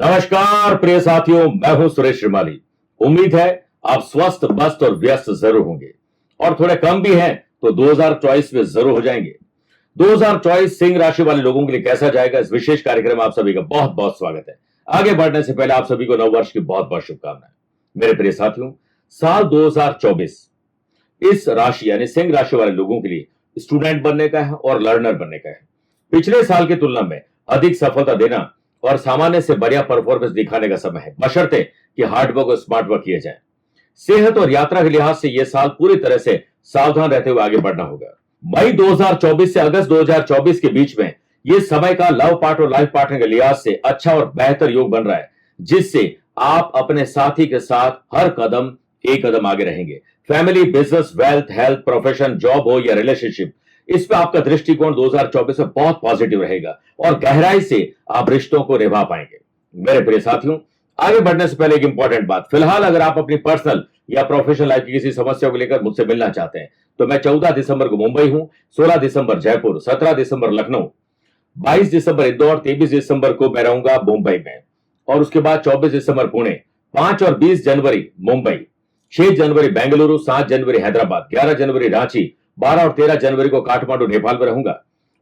नमस्कार प्रिय साथियों, मैं हूं सुरेश श्रीमाली। उम्मीद है आप स्वस्थ, मस्त और व्यस्त जरूर होंगे और थोड़े कम भी हैं तो 2024 में जरूर हो जाएंगे। 2024 सिंह राशि वाले लोगों के लिए कैसा जाएगा, इस विशेष कार्यक्रम में आप सभी का बहुत बहुत स्वागत है। आगे बढ़ने से पहले आप सभी को नववर्ष की बहुत बहुत शुभकामनाएं। मेरे प्रिय साथियों, साल 2024 इस राशि यानी सिंह राशि वाले लोगों के लिए स्टूडेंट बनने का है और लर्नर बनने का है। पिछले साल की तुलना में अधिक सफलता देना और सामान्य से बढ़िया परफॉर्मेंस दिखाने का समय है, बशर्ते कि हार्डवर्क और स्मार्ट वर्क किए जाए। सेहत और यात्रा के लिहाज से यह साल पूरी तरह से सावधान रहते हुए आगे बढ़ना होगा। मई 2024 से अगस्त 2024 के बीच में यह समय का लव पार्ट और लाइफ पार्टनर के लिहाज से अच्छा और बेहतर योग बन रहा है, जिससे आप अपने साथी के साथ हर कदम एक कदम आगे रहेंगे। Family, business, wealth, health, profession, job हो या रिलेशनशिप, इस पे आपका दृष्टिकोण 2024 में बहुत पॉजिटिव रहेगा और गहराई से आप रिश्तों को निभा पाएंगे। मेरे प्रिय साथियों, आगे बढ़ने से पहले एक इंपॉर्टेंट बात। फिलहाल अगर आप अपनी पर्सनल या प्रोफेशनल लाइफ की किसी समस्या को लेकर मुझसे मिलना चाहते हैं तो मैं 14 दिसंबर को मुंबई हूं, 16 दिसंबर जयपुर, 17 दिसंबर लखनऊ, 22 दिसंबर इंदौर, 23 दिसंबर को मैं रहूंगा मुंबई में और उसके बाद 24 दिसंबर पुणे, 5 और 20 जनवरी मुंबई, 6 जनवरी बेंगलुरु, 7 जनवरी हैदराबाद, 11 जनवरी रांची, 12 और 13 जनवरी को काठमांडू नेपाल में रहूंगा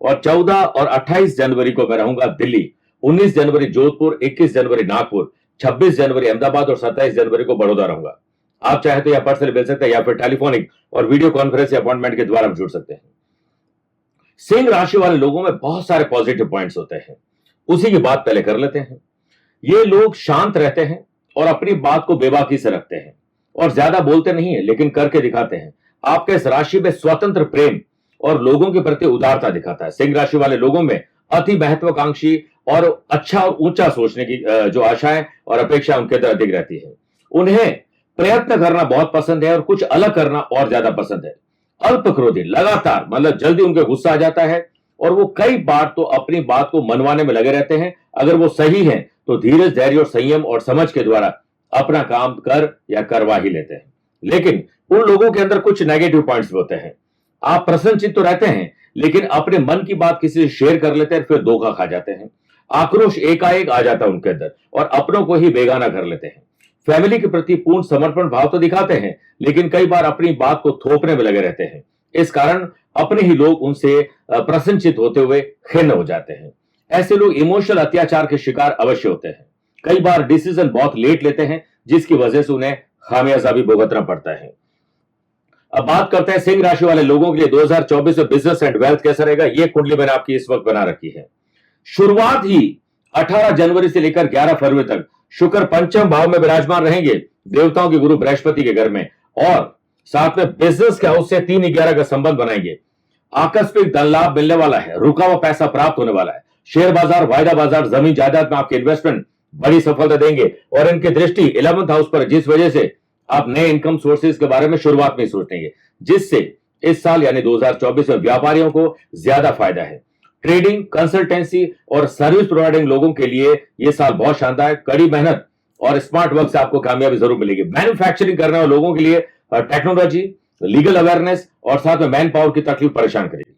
और 14 और 28 जनवरी को मैं रहूंगा दिल्ली, 19 जनवरी जोधपुर, 21 जनवरी नागपुर, 26 जनवरी अहमदाबाद और 27 जनवरी को बड़ौदा रहूंगा। आप चाहे तो या पर्सनली मिल सकते हैं या फिर टेलीफोनिक और वीडियो कॉन्फ्रेंस अपॉइंटमेंट के द्वारा जुड़ सकते हैं। सिंह राशि वाले लोगों में बहुत सारे पॉजिटिव पॉइंट्स होते हैं, उसी की बात पहले कर लेते हैं। ये लोग शांत रहते हैं और अपनी बात को बेबाकी से रखते हैं और ज्यादा बोलते नहीं है लेकिन करके दिखाते हैं। आपके इस राशि में स्वतंत्र प्रेम और लोगों के प्रति उदारता दिखाता है। सिंह राशि वाले लोगों में अति महत्वाकांक्षी और अच्छा और ऊंचा सोचने की जो आशाएं और अपेक्षा उनके अंदर अधिक रहती है। उन्हें प्रयत्न करना बहुत पसंद है और कुछ अलग करना और ज्यादा पसंद है। अल्प क्रोधी, लगातार मतलब जल्दी उनके गुस्सा आ जाता है और वो कई बार तो अपनी बात को मनवाने में लगे रहते हैं। अगर वो सही है तो धीरज, धैर्य और संयम और समझ के द्वारा अपना काम कर या करवा ही लेते हैं। लेकिन उन लोगों के अंदर कुछ नेगेटिव पॉइंट्स होते हैं। आप प्रसन्नचित्त तो रहते हैं लेकिन अपने मन की बात किसी से शेयर कर लेते हैं, फिर धोखा खा जाते हैं। आक्रोश एकाएक आ जाता है उनके अंदर और अपनों को ही बेगाना कर लेते हैं। फैमिली के प्रति पूर्ण समर्पण भाव तो दिखाते हैं लेकिन कई बार अपनी बात को थोपने में लगे रहते हैं। इस कारण अपने ही लोग उनसे प्रसन्नचित्त होते हुए खिन्न हो जाते हैं। ऐसे लोग इमोशनल अत्याचार के शिकार अवश्य होते हैं। कई बार डिसीजन बहुत लेट लेते हैं जिसकी वजह से उन्हें खामियाजा भी भुगतना पड़ता है। अब बात करते हैं सिंह राशि वाले लोगों के लिए 2024 में बिजनेस एंड वेल्थ कैसा रहेगा। यह कुंडली मैंने आपकी इस वक्त बना रखी है। शुरुआत ही 18 जनवरी से लेकर 11 फरवरी तक शुक्र पंचम भाव में विराजमान रहेंगे, देवताओं के गुरु बृहस्पति के घर में, और साथ में बिजनेस के हाउस से 3-11 का संबंध बनाएंगे। आकस्मिक धन लाभ मिलने वाला है, रुका हुआ पैसा प्राप्त होने वाला है। शेयर बाजार, वायदा बाजार, जमीन जायदाद में आपके इन्वेस्टमेंट बड़ी सफलता देंगे और इनकी दृष्टि 11th हाउस पर, जिस वजह से आप नए इनकम सोर्सेज के बारे में शुरुआत में सोचेंगे, जिससे इस साल यानी 2024 में व्यापारियों को ज्यादा फायदा है। ट्रेडिंग, कंसल्टेंसी और सर्विस प्रोवाइडिंग लोगों के लिए यह साल बहुत शानदार है। कड़ी मेहनत और स्मार्ट वर्क से आपको कामयाबी जरूर मिलेगी। मैन्युफैक्चरिंग करने वाले लोगों के लिए टेक्नोलॉजी, लीगल अवेयरनेस और साथ में मैन पावर की तकलीफ परेशान करेगी।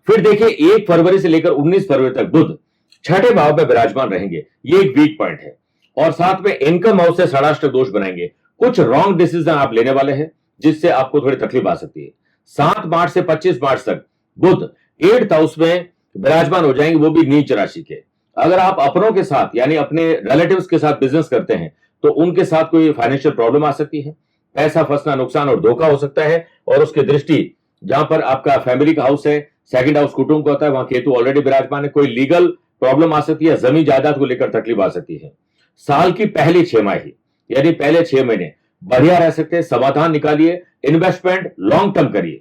फिर देखिए 1 फरवरी से लेकर 19 फरवरी तक बुध छठे भाव में विराजमान रहेंगे। ये एक वीक पॉइंट है और साथ में इनकम हाउस से षडाष्टक दोष बनाएंगे। कुछ रॉन्ग डिसीजन आप लेने वाले हैं जिससे आपको थोड़ी तकलीफ आ सकती है। 7 मार्च से 25 मार्च तक बुध 8th हाउस में विराजमान हो जाएंगे, वो भी नीच राशि के। अगर आप अपनों के साथ यानी अपने रिलेटिव्स के साथ बिजनेस करते हैं तो उनके साथ कोई फाइनेंशियल प्रॉब्लम आ सकती है। पैसा फंसना, नुकसान और धोखा हो सकता है और उसकी दृष्टि जहां पर आपका फैमिली का हाउस है, सेकंड हाउस कुटुंब का होता है, वहां केतु ऑलरेडी विराजमान है। कोई लीगल प्रॉब्लम आ सकती है, जमीन जायदाद को लेकर तकलीफ आ सकती है। साल की पहली 6 माही यानी पहले 6 महीने बढ़िया रह सकते हैं। समाधान निकालिए, इन्वेस्टमेंट लॉन्ग टर्म करिए,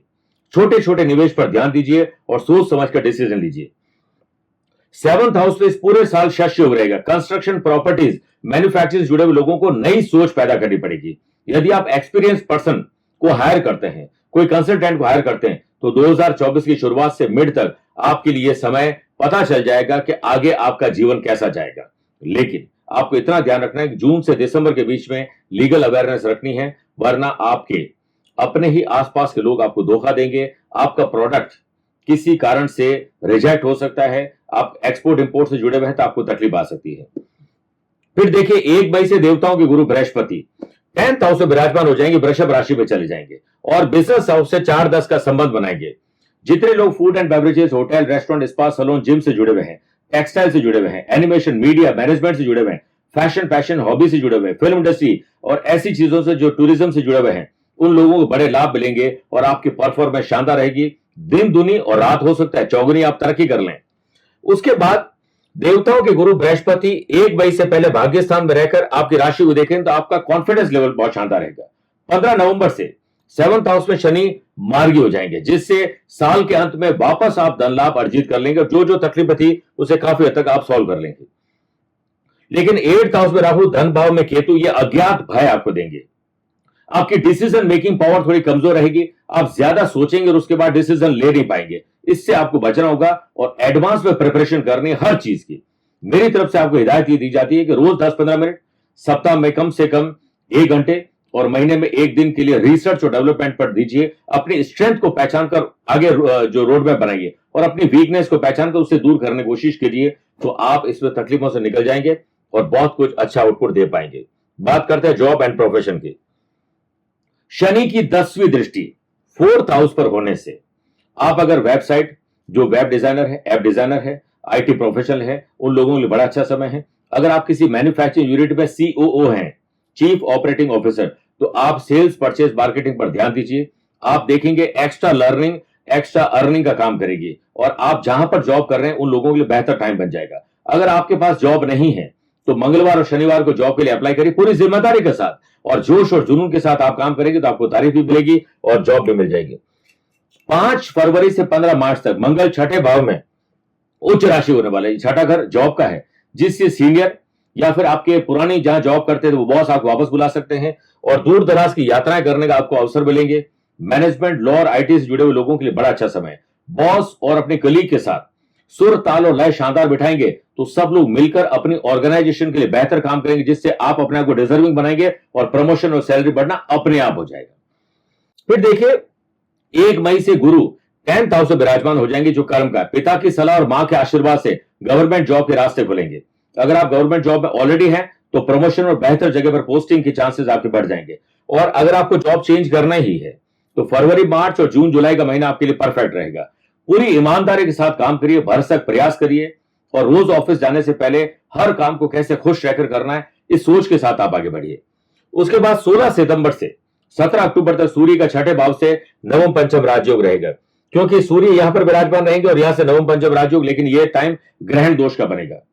छोटे छोटे निवेश पर ध्यान दीजिए और सोच समझ कर डिसीजन लीजिए। 7th हाउस में इस पूरे साल शश योग रहेगा। कंस्ट्रक्शन, प्रॉपर्टीज, मैन्युफैक्चरिंग जुड़े हुए लोगों को नई सोच पैदा करनी पड़ेगी। यदि आप एक्सपीरियंस पर्सन को हायर करते हैं, कोई कंसल्टेंट को हायर करते हैं, तो 2024 की शुरुआत से मिड तक आपके लिए समय पता चल जाएगा कि आगे आपका जीवन कैसा जाएगा। लेकिन आपको इतना ध्यान रखना है कि जून से दिसंबर के बीच में लीगल अवेयरनेस रखनी है, वरना आपके अपने ही आसपास के लोग आपको धोखा देंगे। आपका प्रोडक्ट किसी कारण से रिजेक्ट हो सकता है। आप एक्सपोर्ट इंपोर्ट से जुड़े हुए हैं तो आपको तकलीफ आ सकती है। फिर देखिए 1 मई से देवताओं के गुरु बृहस्पति 10th हाउस में विराजमान हो जाएंगे, वृषभ राशि में चले जाएंगे और बिजनेस हाउस से 4-10 का संबंध बनाएंगे। जितने लोग food and beverages, hotel, restaurant, spa, salon, gym से जुड़े हुए हैं, टेक्सटाइल से जुड़े हुए हैं, एनिमेशन, मीडिया, मैनेजमेंट से जुड़े हुए हैं, फैशन हॉबी से जुड़े हुए हैं, फिल्म इंडस्ट्री और ऐसी चीजों से जो टूरिज्म से जुड़े हुए हैं, उन लोगों को बड़े लाभ मिलेंगे और आपकी परफॉर्मेंस शानदार रहेगी। दिन दुनी और रात हो सकता है चौगुनी आप तरक्की कर लें। उसके बाद देवताओं के गुरु बृहस्पति 1 मई से पहले भाग्य स्थान में रहकर आपकी राशि को देखें तो आपका कॉन्फिडेंस लेवल बहुत शानदार रहेगा। 15 नवंबर से 7th हाउस में शनि मार्गी हो जाएंगे, जिससे साल के अंत में वापस आप धन लाभ अर्जित कर लेंगे और जो जो तकलीफ थी उसे काफी हद तक आप सॉल्व कर लेंगे। लेकिन 8th हाउस में राहु, धन भाव में केतु, ये अज्ञात भय आपको देंगे। आपकी डिसीजन मेकिंग पावर थोड़ी कमजोर रहेगी, आप ज्यादा सोचेंगे और उसके बाद डिसीजन ले नहीं पाएंगे। इससे आपको बचना होगा और एडवांस में प्रिपरेशन करनी हर चीज की। मेरी तरफ से आपको हिदायत ये दी जाती है कि रोज 10-15 मिनट, सप्ताह में कम से कम 1 घंटे और महीने में 1 दिन के लिए रिसर्च और डेवलपमेंट पर दीजिए। अपनी स्ट्रेंथ को पहचान कर आगे जो रोड मैप बनाइए और अपनी वीकनेस को पहचान कर उसे दूर करने की कोशिश कीजिए, तो आप इसमें तकलीफों से निकल जाएंगे और बहुत कुछ अच्छा आउटपुट दे पाएंगे। बात करते हैं जॉब एंड प्रोफेशन की। शनि की 10वीं दृष्टि 4th हाउस पर होने से आप अगर वेबसाइट, जो वेब डिजाइनर है, ऐप डिजाइनर है, आईटी प्रोफेशनल है, उन लोगों के लिए बड़ा अच्छा समय है। अगर आप किसी मैन्युफैक्चरिंग यूनिट में सीओओ हैं, चीफ ऑपरेटिंग ऑफिसर, तो आप सेल्स, परचेज, मार्केटिंग पर ध्यान दीजिए। आप देखेंगे एक्स्ट्रा लर्निंग, एक्स्ट्रा अर्निंग का काम करेगी और आप जहां पर जॉब कर रहे हैं उन लोगों के लिए बेहतर टाइम बन जाएगा। अगर आपके पास जॉब नहीं है तो मंगलवार और शनिवार को जॉब के लिए अप्लाई करिए पूरी जिम्मेदारी के साथ और जोश और जुनून के साथ आप काम करेंगे तो आपको तारीफ भी मिलेगी और जॉब भी मिल जाएगी। 5 फरवरी से 15 मार्च तक मंगल छठे भाव में उच्च राशि होने वाला है। छठा घर जॉब का है, जिससे सीनियर या फिर आपके पुरानी जहां जॉब करते थे वो बॉस आपको वापस बुला सकते हैं और दूर दराज की यात्राएं करने का आपको अवसर मिलेंगे। मैनेजमेंट, लॉ और आईटी से जुड़े हुए लोगों के लिए बड़ा अच्छा समय है। बॉस और अपने कलीग के साथ सुर, ताल और लय शानदार बिठाएंगे तो सब लोग मिलकर अपनी ऑर्गेनाइजेशन के लिए बेहतर काम करेंगे, जिससे आप अपने आप को डिजर्विंग बनाएंगे और प्रमोशन और सैलरी बढ़ना अपने आप हो जाएगा। फिर देखिए 1 मई से गुरु 10th हाउस में विराजमान हो जाएंगे, जो कर्म का है। पिता की सलाह और मां के आशीर्वाद से गवर्नमेंट जॉब के रास्ते खुलेंगे। अगर आप गवर्नमेंट जॉब में ऑलरेडी हैं तो प्रमोशन और बेहतर जगह पर पोस्टिंग के चांसेस आपके बढ़ जाएंगे। और अगर आपको जॉब चेंज करना ही है तो फरवरी, मार्च और जून, जुलाई का महीना आपके लिए परफेक्ट रहेगा। पूरी ईमानदारी के साथ काम करिए, भरसक प्रयास करिए और रोज ऑफिस जाने से पहले हर काम को कैसे खुश रहकर करना है, इस सोच के साथ आप आगे बढ़िए। उसके बाद 16 सितंबर से 17 अक्टूबर तक सूर्य का छठे भाव से नवम पंचम राजयोग रहेगा, क्योंकि सूर्य यहां पर विराजमान रहेंगे और यहां से नवम पंचम राजयोग। लेकिन यह टाइम ग्रहण दोष का बनेगा।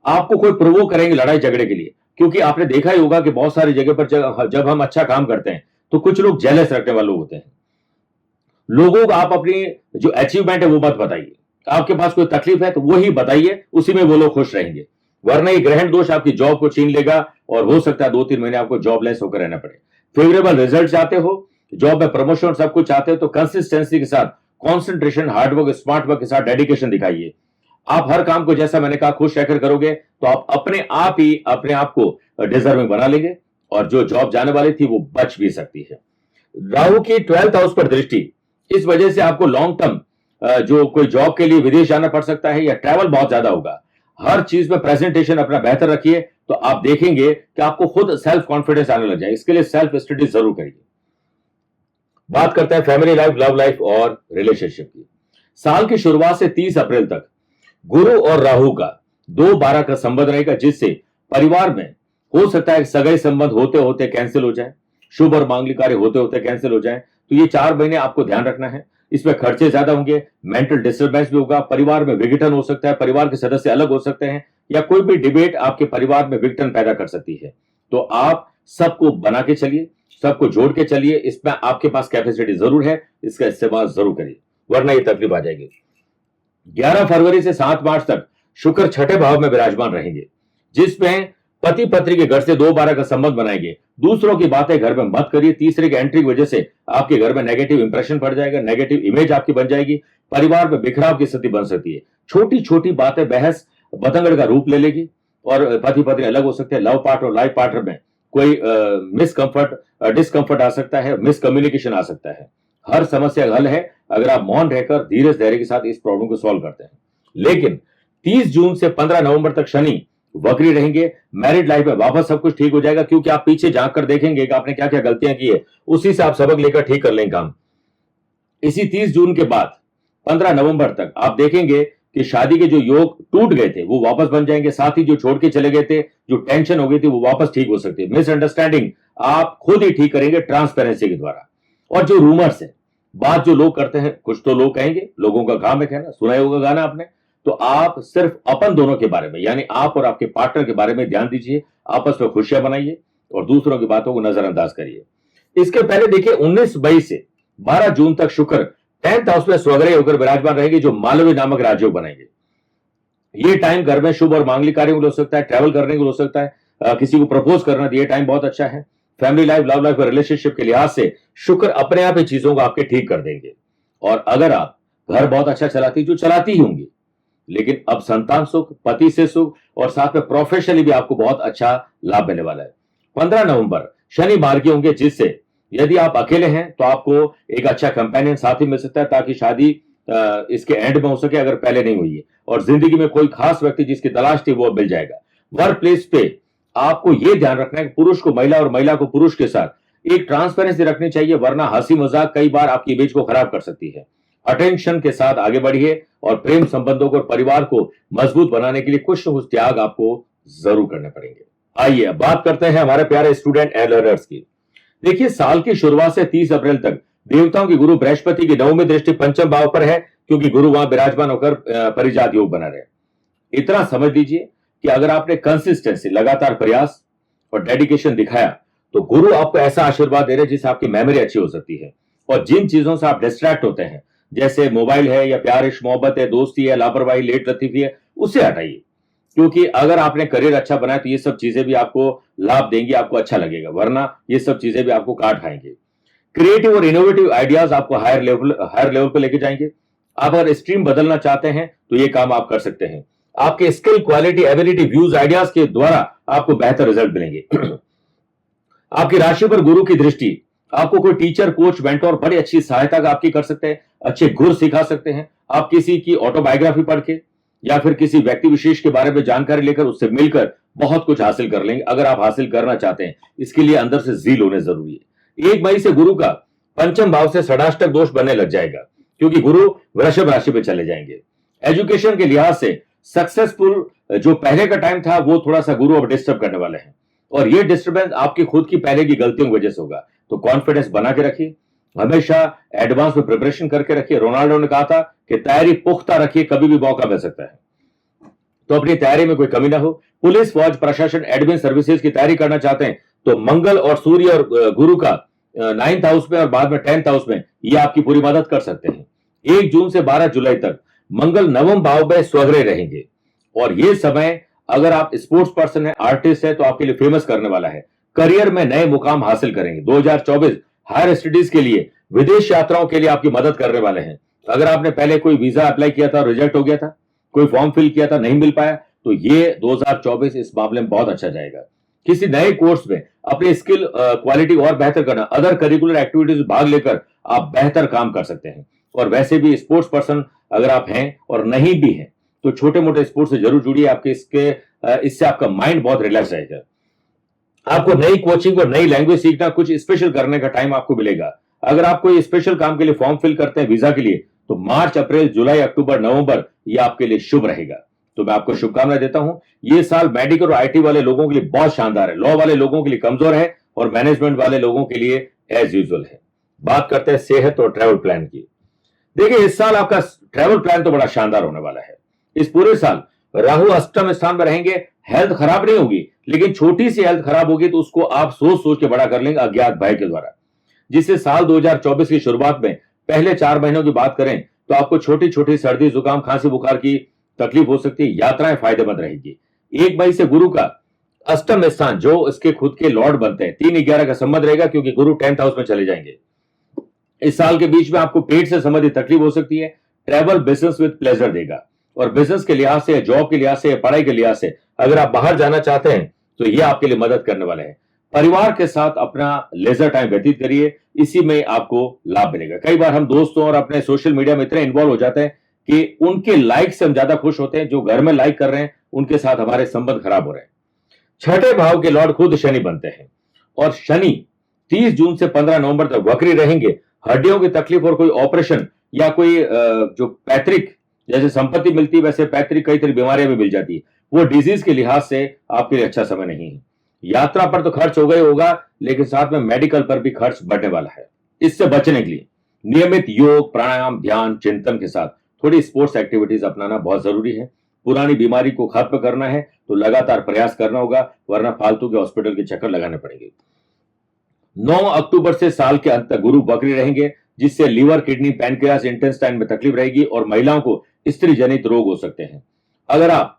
आपको कोई प्रोवोक करेंगे लड़ाई झगड़े के लिए, क्योंकि आपने देखा ही होगा कि बहुत सारी जगह पर जब हम अच्छा काम करते हैं तो कुछ लोग जेलस रखने वाले होते हैं। लोगों को आप अपनी जो अचीवमेंट है वो मत बताइए। आपके पास कोई तकलीफ है तो वो ही बताइए, उसी में वो लोग खुश रहेंगे। वरना ये ग्रहण दोष आपकी जॉब को छीन लेगा और हो सकता है 2-3 महीने आपको जॉबलेस होकर रहना पड़े। फेवरेबल रिजल्ट चाहते हो, जॉब में प्रमोशन सब कुछ चाहते हो, तो कंसिस्टेंसी के साथ, कॉन्सेंट्रेशन, हार्डवर्क, स्मार्ट वर्क के साथ डेडिकेशन दिखाइए। आप हर काम को, जैसा मैंने कहा, खुश रहकर करोगे तो आप अपने आप ही अपने आप को डिजर्विंग बना लेंगे और जो जॉब जाने वाली थी वो बच भी सकती है। राहु की 12th हाउस पर दृष्टि, इस वजह से आपको लॉन्ग टर्म जो कोई जॉब के लिए विदेश जाना पड़ सकता है या ट्रैवल बहुत ज्यादा होगा। हर चीज में प्रेजेंटेशन अपना बेहतर रखिए तो आप देखेंगे कि आपको खुद सेल्फ कॉन्फिडेंस आने लग जाए। इसके लिए सेल्फ स्टडी जरूर करिए। बात करते हैं फैमिली लाइफ, लव लाइफ और रिलेशनशिप की। साल की शुरुआत से 30 अप्रैल तक गुरु और राहु का 2-12 का संबंध रहेगा, जिससे परिवार में हो सकता है सगाई संबंध होते होते कैंसिल हो जाए, शुभ और मांगलिक कार्य होते होते कैंसिल हो जाए। तो ये 4 महीने आपको ध्यान रखना है। इसमें खर्चे ज्यादा होंगे, मेंटल डिस्टर्बेंस भी होगा, परिवार में विघटन हो सकता है, परिवार के सदस्य अलग हो सकते हैं या कोई भी डिबेट आपके परिवार में विघटन पैदा कर सकती है। तो आप सबको बना के चलिए, सबको जोड़ के चलिए। इसमें आपके पास कैपेसिटी जरूर है, इसका इस्तेमाल जरूर करिए, वरना ये तकलीफ आ जाएगी। 11 फरवरी से 7 मार्च तक शुक्र छठे भाव में विराजमान रहेंगे, जिसमें पति पत्नी के घर से 2-12 का संबंध बनाएंगे। दूसरों की बातें घर में मत करिए। तीसरे की एंट्री की वजह से आपके घर में नेगेटिव इंप्रेशन पड़ जाएगा, नेगेटिव इमेज आपकी बन जाएगी, परिवार में बिखराव की स्थिति बन सकती है। छोटी छोटी बातें बहस बतंगड़ का रूप ले लेगी और पति पत्नी अलग हो सकते हैं। लव पार्टनर और लाइफ पार्टनर में कोई डिस्कंफर्ट आ सकता है, मिसकम्युनिकेशन आ सकता है। हर समस्या का हल है अगर आप मौन रहकर धीरे धैर्य के साथ इस प्रॉब्लम को सॉल्व करते हैं। लेकिन 30 जून से 15 नवंबर तक शनि वक्री रहेंगे। मैरिड लाइफ में वापस सब कुछ ठीक हो जाएगा, क्योंकि आप पीछे झांक कर देखेंगे कि आपने क्या क्या गलतियां की है, उसी से आप सबक लेकर ठीक कर लेंगे काम। इसी 30 जून के बाद 15 नवंबर तक आप देखेंगे कि शादी के जो योग टूट गए थे वो वापस बन जाएंगे, साथ ही जो छोड़ के चले गए थे, जो टेंशन हो गई थी, वो वापस ठीक हो सकती है। मिसअंडरस्टैंडिंग आप खुद ही ठीक करेंगे ट्रांसपेरेंसी के द्वारा। और जो रूमर्स है, बात जो लोग करते हैं, कुछ तो लोग कहेंगे, लोगों का काम है कहना, सुना होगा गाना आपने, तो आप सिर्फ अपन दोनों के बारे में, यानी आप और आपके पार्टनर के बारे में ध्यान दीजिए, आपस में खुशियां बनाइए और दूसरों की बातों को नजरअंदाज करिए। इसके पहले देखिए 19 मई से 12 जून तक शुक्र 10th हाउस में स्वग्रह होकर विराजमान रहेंगे, जो मालवी नामक राजयोग बनाएंगे। ये टाइम घर में शुभ और मांगलिक कार्यों के लिए हो सकता है, ट्रैवल करने के लिए हो सकता है, किसी को प्रपोज करना, ये टाइम बहुत अच्छा है। फैमिली लाइफ, लव लाइफ और रिलेशनशिप के लिहाज से शुक्र अपने आप ही चीजों को आपके ठीक कर देंगे। और अगर आप घर बहुत अच्छा चलाती, जो चलाती ही होंगी, लेकिन अब संतान सुख, पति से सुख और साथ में प्रोफेशनली भी आपको बहुत अच्छा लाभ मिलने वाला है। 15 नवंबर शनि मार्गी होंगे, जिससे यदि आप अकेले हैं तो आपको एक अच्छा कंपेनियन साथी मिल सकता है, ताकि शादी इसके एंड में हो सके अगर पहले नहीं हुई है। और जिंदगी में कोई खास व्यक्ति जिसकी तलाश थी वो मिल जाएगा। वर्क प्लेस पे आपको यह ध्यान रखना है कि पुरुष को महिला और महिला को पुरुष के साथ एक ट्रांसपेरेंसी रखनी चाहिए, वरना हंसी मजाक कई बार आपकी इमेज को खराब कर सकती है। अटेंशन के साथ आगे बढ़िए और प्रेम संबंधों को और परिवार को मजबूत बनाने के लिए कुछ न कुछ त्याग आपको जरूर करने पड़ेंगे। आइए अब बात करते हैं हमारे प्यारे स्टूडेंट एंड लर्नर्स की। देखिए, साल की शुरुआत से 30 अप्रैल तक देवताओं की गुरु बृहस्पति की नवमी दृष्टि पंचम भाव पर है, क्योंकि गुरु वहां विराजमान होकर परिजात योग बना रहे। इतना समझ लीजिए कि अगर आपने कंसिस्टेंसी, लगातार प्रयास और डेडिकेशन दिखाया, तो गुरु आपको ऐसा आशीर्वाद दे रहे हैं जिससे आपकी मेमोरी अच्छी हो सकती है। और जिन चीजों से आप डिस्ट्रैक्ट होते हैं, जैसे मोबाइल है या प्यार इश्क मोहब्बत है, दोस्ती है, लापरवाही, लेट लतीफी है, उससे हटाइए। क्योंकि अगर आपने करियर अच्छा बनाया तो ये सब चीजें भी आपको लाभ देंगी, आपको अच्छा लगेगा, वरना ये सब चीजें भी आपको काट खाएंगे। क्रिएटिव और इनोवेटिव आइडियाज आपको हायर लेवल पे लेके जाएंगे। आप अगर स्ट्रीम बदलना चाहते हैं तो ये काम आप कर सकते हैं। आपके skill, quality, ability, views, ideas के द्वारा आपको बेहतर रिजल्ट मिलेंगे। आपकी राशि पर गुरु की दृष्टि आपको कोई टीचर, कोच, मेंटोर बड़ी अच्छी सहायता आपकी कर सकते हैं, अच्छे गुर सिखा सकते हैं। आप किसी की ऑटोबायोग्राफी पढ़ के या फिर किसी व्यक्ति विशेष के बारे में जानकारी लेकर उससे मिलकर बहुत कुछ हासिल कर लेंगे, अगर आप हासिल करना चाहते हैं। इसके लिए अंदर से जील होने जरूरी है। 1 मई से गुरु का पंचम भाव से षडाष्टक दोष बनने लग जाएगा, क्योंकि गुरु वृषभ राशि में चले जाएंगे। एजुकेशन के लिहाज से सक्सेसफुल जो पहले का टाइम था वो थोड़ा सा गुरु अब डिस्टर्ब करने वाले हैं, और ये डिस्टर्बेंस आपकी खुद की पहले की गलतियों की वजह से होगा। तो कॉन्फिडेंस बना के रखिए, हमेशा एडवांस में प्रिपरेशन करके रखिए। रोनाल्डो ने कहा था कि तैयारी पुख्ता रखिए, कभी भी मौका मिल सकता है, तो अपनी तैयारी में कोई कमी ना हो। पुलिस, फौज, प्रशासन, एडमिन सर्विसेज की तैयारी करना चाहते हैं तो मंगल और सूर्य और गुरु का 9th हाउस में और बाद में 10th हाउस में ये आपकी पूरी मदद कर सकते हैं। 1 जून से 12 जुलाई तक मंगल नवम भाव में स्वग्रह रहेंगे, और ये समय अगर आप स्पोर्ट्स पर्सन है, आर्टिस्ट है, तो आपके लिए फेमस करने वाला है। करियर में नए मुकाम हासिल करेंगे। 2024 हायर स्टडीज के लिए, विदेश यात्राओं के लिए आपकी मदद करने वाले हैं। अगर आपने पहले कोई वीजा अप्लाई किया था, रिजेक्ट हो गया था, कोई फॉर्म फिल किया था, नहीं मिल पाया, तो ये 2024 इस मामले में बहुत अच्छा जाएगा। किसी नए कोर्स में अपनी स्किल, क्वालिटी और बेहतर करना, अदर करिकुलर एक्टिविटीज में भाग लेकर आप बेहतर काम कर सकते हैं। और वैसे भी स्पोर्ट्स पर्सन अगर आप हैं और नहीं भी हैं तो छोटे मोटे स्पोर्ट्स से जरूर जुड़िए। आपके इससे आपका माइंड बहुत रिलैक्स रहेगा। आपको नई कोचिंग और नई लैंग्वेज सीखना, कुछ स्पेशल करने का टाइम आपको मिलेगा। अगर आप कोई स्पेशल काम के लिए फॉर्म फिल करते हैं वीजा के लिए, तो मार्च, अप्रैल, जुलाई, अक्टूबर, नवंबर ये आपके लिए शुभ रहेगा। तो मैं आपको शुभकामनाएं देता हूं। ये साल मेडिकल और आईटी वाले लोगों के लिए बहुत शानदार है, लॉ वाले लोगों के लिए कमजोर है और मैनेजमेंट वाले लोगों के लिए एज यूजुअल है। बात करते हैं सेहत और ट्रैवल प्लान की। देखिए, इस साल आपका ट्रैवल प्लान तो बड़ा शानदार होने वाला है। इस पूरे साल राहु अष्टम स्थान में रहेंगे। हेल्थ खराब नहीं होगी, लेकिन छोटी सी हेल्थ खराब होगी तो उसको आप सोच सोच के बड़ा कर लेंगे अज्ञात भय के द्वारा, जिससे साल 2024 की शुरुआत में पहले 4 महीनों की बात करें तो आपको छोटी छोटी सर्दी, जुकाम, खांसी, बुखार की तकलीफ हो सकती है। यात्राएं फायदेमंद रहेगी। 1 मई से गुरु का अष्टम स्थान, जो इसके खुद के लॉर्ड बनते हैं, 3-11 का संबंध रहेगा, क्योंकि गुरु 10th हाउस में चले जाएंगे। इस साल के बीच में आपको पेट से संबंधित तकलीफ हो सकती है। ट्रैवल बिजनेस विद प्लेजर देगा, और बिजनेस के लिहाज से, जॉब के लिहाज से, पढ़ाई के लिहाज से अगर आप बाहर जाना चाहते हैं तो ये आपके लिए मदद करने वाले हैं। परिवार के साथ अपना लेजर टाइम व्यतीत करिए, इसी में आपको लाभ मिलेगा। कई बार हम दोस्तों और अपने सोशल मीडिया में इतने इन्वॉल्व हो जाते हैं कि उनके लाइक से हम ज्यादा खुश होते हैं। जो घर में लाइक कर रहे हैं उनके साथ हमारे संबंध खराब हो रहे हैं। छठे भाव के लॉर्ड खुद शनि बनते हैं और शनि 30 जून से 15 नवंबर तक वक्री रहेंगे। हड्डियों की तकलीफ और कोई ऑपरेशन या कोई जो पैतृक जैसे संपत्ति मिलती है वैसे पैतृक कई तरह बीमारियां भी मिल जाती है, वो डिजीज के लिहाज से आपके लिए अच्छा समय नहीं है। यात्रा पर तो खर्च होगा ही होगा, लेकिन साथ में मेडिकल पर भी खर्च बढ़ने वाला है। इससे बचने के लिए नियमित योग, प्राणायाम, ध्यान, चिंतन के साथ थोड़ी स्पोर्ट्स एक्टिविटीज अपनाना बहुत जरूरी है। पुरानी बीमारी को खत्म करना है तो लगातार प्रयास करना होगा, वरना फालतू के हॉस्पिटल के चक्कर लगाने पड़ेंगे। 9 अक्टूबर से साल के अंत तक गुरु वक्री रहेंगे, जिससे लीवर, किडनी, पैनक्रियास, इंटेस्टाइन में तकलीफ रहेगी और महिलाओं को स्त्री जनित रोग हो सकते हैं। अगर आप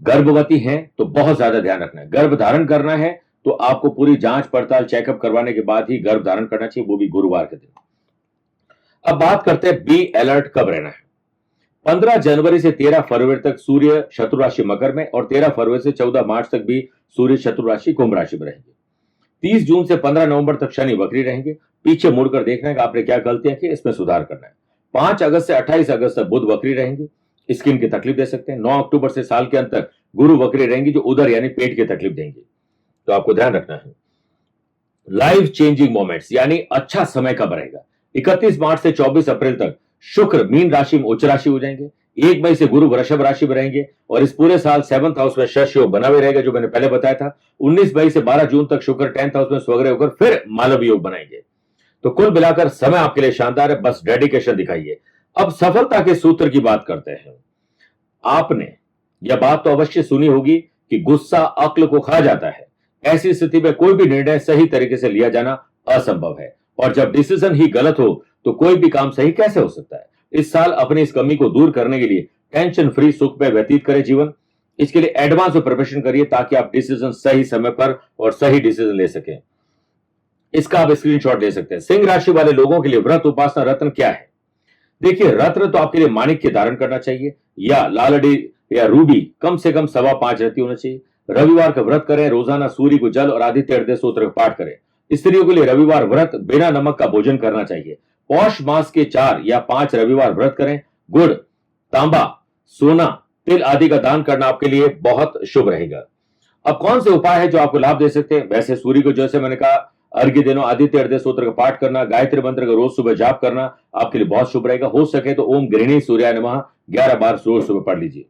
गर्भवती हैं तो बहुत ज्यादा ध्यान रखना है। गर्भ धारण करना है तो आपको पूरी जांच पड़ताल, चेकअप करवाने के बाद ही गर्भ धारण करना चाहिए, वो भी गुरुवार के दिन। अब बात करते हैं बी अलर्ट कब रहना है। 15 जनवरी से 13 फरवरी तक सूर्य शत्रु राशि मकर में और 13 फरवरी से 14 मार्च तक भी सूर्य शत्रु राशि कुंभ राशि में रहेंगे। 30 जून से 15 नवंबर तक शनि वक्री रहेंगे। पीछे मुड़कर देखना है कि आपने क्या गलतियां की, इसमें सुधार करना है। 5 अगस्त से 28 अगस्त तक बुध वक्री रहेंगे, स्किन की तकलीफ दे सकते हैं। 9 अक्टूबर से साल के अंत तक गुरु वक्री रहेंगे, जो उदर यानी पेट की तकलीफ देंगे, तो आपको ध्यान रखना है। लाइफ चेंजिंग मोमेंट्स यानी अच्छा समय कब रहेगा। 31 मार्च से 24 अप्रैल तक शुक्र मीन राशि में उच्च राशि हो जाएंगे। 1 मई से गुरु वृषभ राशि में रहेंगे और इस पूरे साल 7th हाउस में शश योग बना हुआ रहेगा, जो मैंने पहले बताया था। 19 मई से 12 जून तक शुक्र 10th हाउस में स्वग्रह होकर फिर मालव योग बनाएंगे। तो कुल मिलाकर समय आपके लिए शानदार है, बस डेडिकेशन दिखाइए। अब सफलता के सूत्र की बात करते हैं। आपने यह बात तो अवश्य सुनी होगी कि गुस्सा अक्ल को खा जाता है। ऐसी स्थिति में कोई भी निर्णय सही तरीके से लिया जाना असंभव है, और जब डिसीजन ही गलत हो तो कोई भी काम सही कैसे हो सकता है। इस साल अपनी इस कमी को दूर करने के लिए टेंशन फ्री सुख में व्यतीत करें जीवन। इसके लिए एडवांस में प्रिपरेशन करिए ताकि आप डिसीजन सही समय पर और सही डिसीजन ले सकें। इसका आप स्क्रीनशॉट ले सकते हैं। सिंह राशि वाले लोगों के लिए व्रत, उपासना, रत्न क्या है। देखिए, रत्न तो आपके लिए माणिक्य धारण करना चाहिए या लालड़ी या रूबी कम से कम 5.25 रत्ती होना चाहिए। रविवार का व्रत करें, रोजाना सूर्य को जल और आदित्य हृदय स्तोत्र का पाठ करें। स्त्रियों के लिए रविवार व्रत बिना नमक का भोजन करना चाहिए। पौष मास के 4 या 5 रविवार व्रत करें। गुड़, तांबा, सोना, तिल आदि का दान करना आपके लिए बहुत शुभ रहेगा। अब कौन से उपाय है जो आपको लाभ दे सकते हैं। वैसे सूर्य को जैसे मैंने कहा अर्घ्य दिनों आदित्य हृदय स्तोत्र का पाठ करना, गायत्री मंत्र का रोज सुबह जाप करना आपके लिए बहुत शुभ रहेगा। हो सके तो ओम गृहिणी सूर्याय नमः 11 बार रोज सुबह पढ़ लीजिए।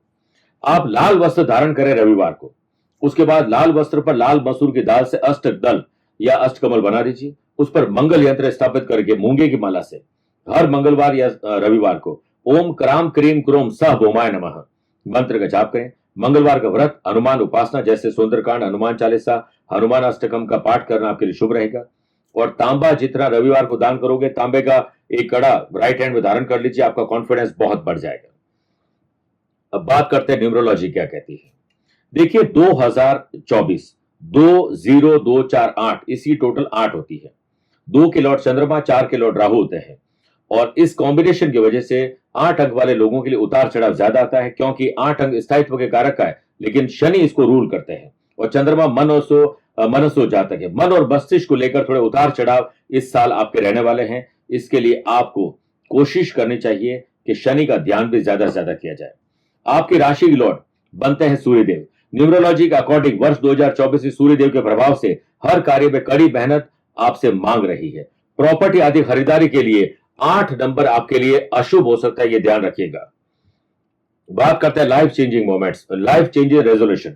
आप लाल वस्त्र धारण करें रविवार को। उसके बाद लाल वस्त्र पर लाल मसूर की दाल से अष्टक दल या अष्टकमल बना दीजिए। उस पर मंगल यंत्र स्थापित करके मूंगे की माला से हर मंगलवार या रविवार को ओम क्राम क्रीम क्रोम सह भौमाय नमः मंत्र का जाप करें। मंगलवार का व्रत, हनुमान उपासना जैसे सुंदरकांड, हनुमान चालीसा, हनुमान अष्टकम का पाठ करना आपके लिए शुभ रहेगा। और तांबा जितना रविवार को दान करोगे, तांबे का एक कड़ा राइट हैंड में धारण कर लीजिए, आपका कॉन्फिडेंस बहुत बढ़ जाएगा। अब बात करते हैं न्यूमरोलॉजी क्या कहती है। देखिए 2024 20248 इसकी टोटल 8 होती है। 2 के लॉर्ड चंद्रमा, 4 के लॉर्ड राहु होते हैं और इस कॉम्बिनेशन की वजह से 8 अंक वाले लोगों के लिए उतार चढ़ाव ज्यादा आता है, क्योंकि 8 अंक स्थायित्व के कारक का है, लेकिन शनि इसको रूल करते हैं और चंद्रमा मनसो जातक है। मन और मस्तिष्क को लेकर थोड़े उतार चढ़ाव इस साल आपके रहने वाले हैं। इसके लिए आपको कोशिश करनी चाहिए कि शनि का ध्यान भी ज्यादा से ज्यादा किया जाए। आपकी राशि के लॉर्ड बनते हैं सूर्यदेव। न्यूमरोलॉजी के अकॉर्डिंग वर्ष 2024 में सूर्यदेव के प्रभाव से हर कार्य में कड़ी मेहनत आपसे मांग रही है। प्रॉपर्टी आदि खरीदारी के लिए 8 नंबर आपके लिए अशुभ हो सकता है, यह ध्यान रखिएगा। बात करते हैं life changing moments, life changing resolution.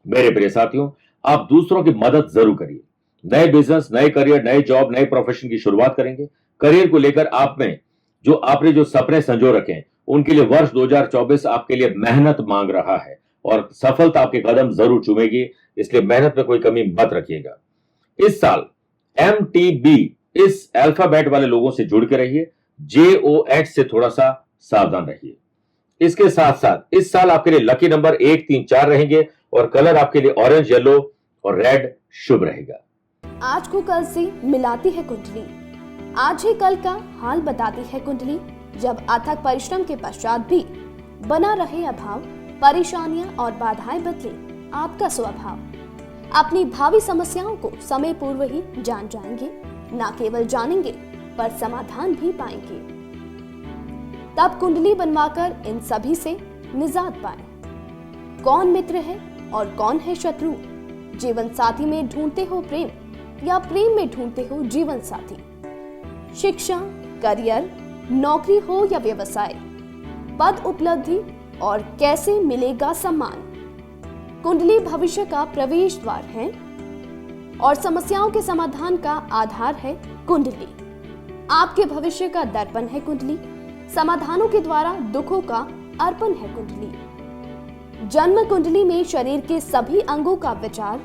मेरे प्रिय साथियों, आप दूसरों की मदद जरूर करिए। नए बिजनेस, नए करियर, नए जॉब, नए प्रोफेशन की शुरुआत करेंगे। करियर को लेकर आपने जो सपने संजो रखे हैं, उनके लिए वर्ष 2024 आपके लिए मेहनत मांग रहा है और सफलता आपके कदम जरूर चूमेगी, इसलिए मेहनत में कोई कमी मत रखिएगा। इस साल MTB इस अल्फाबेट वाले लोगों से जुड़ के रहिए। JOH से थोड़ा सा सावधान रहिए। इसके साथ साथ इस साल आपके लिए लकी नंबर 1, 3, 4 रहेंगे और कलर आपके लिए ऑरेंज, येलो और रेड शुभ रहेगा। आज को कल से मिलाती है कुंडली, आज ही कल का हाल बताती है कुंडली। जब अथक परिश्रम के पश्चात भी बना रहे अभाव, परेशानियां और बाधाएं बदले आपका स्वभाव, अपनी भावी समस्याओं को समय पूर्व ही जान जाएंगे। न केवल जानेंगे पर समाधान भी पाएंगे। तब कुंडली बनवाकर इन सभी से निजात पाएं। कौन मित्र है और कौन है शत्रु? जीवन साथी में ढूंढते हो प्रेम या प्रेम में ढूंढते हो जीवन साथी? शिक्षा, करियर, नौकरी हो या व्यवसाय, पद उपलब्धि और कैसे मिलेगा सम्मान? कुंडली भविष्य का प्रवेश द्वार है और समस्याओं के समाधान का आधार है कुंडली। आपके भविष्य का दर्पण है कुंडली। समाधानों के द्वारा दुखों का अर्पण है कुंडली। जन्म कुंडली में शरीर के सभी अंगों का विचार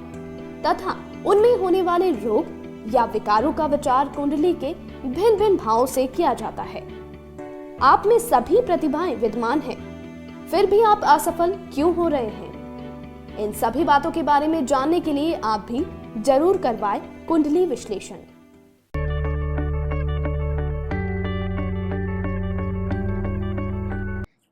तथा उनमें होने वाले रोग या विकारों का विचार कुंडली के भिन्न भिन्न भावों से किया जाता है। आप में सभी प्रतिभाएं विद्यमान हैं, फिर भी आप असफल क्यों हो रहे हैं? इन सभी बातों के बारे में जानने के लिए आप भी जरूर करवाएं कुंडली विश्लेषण।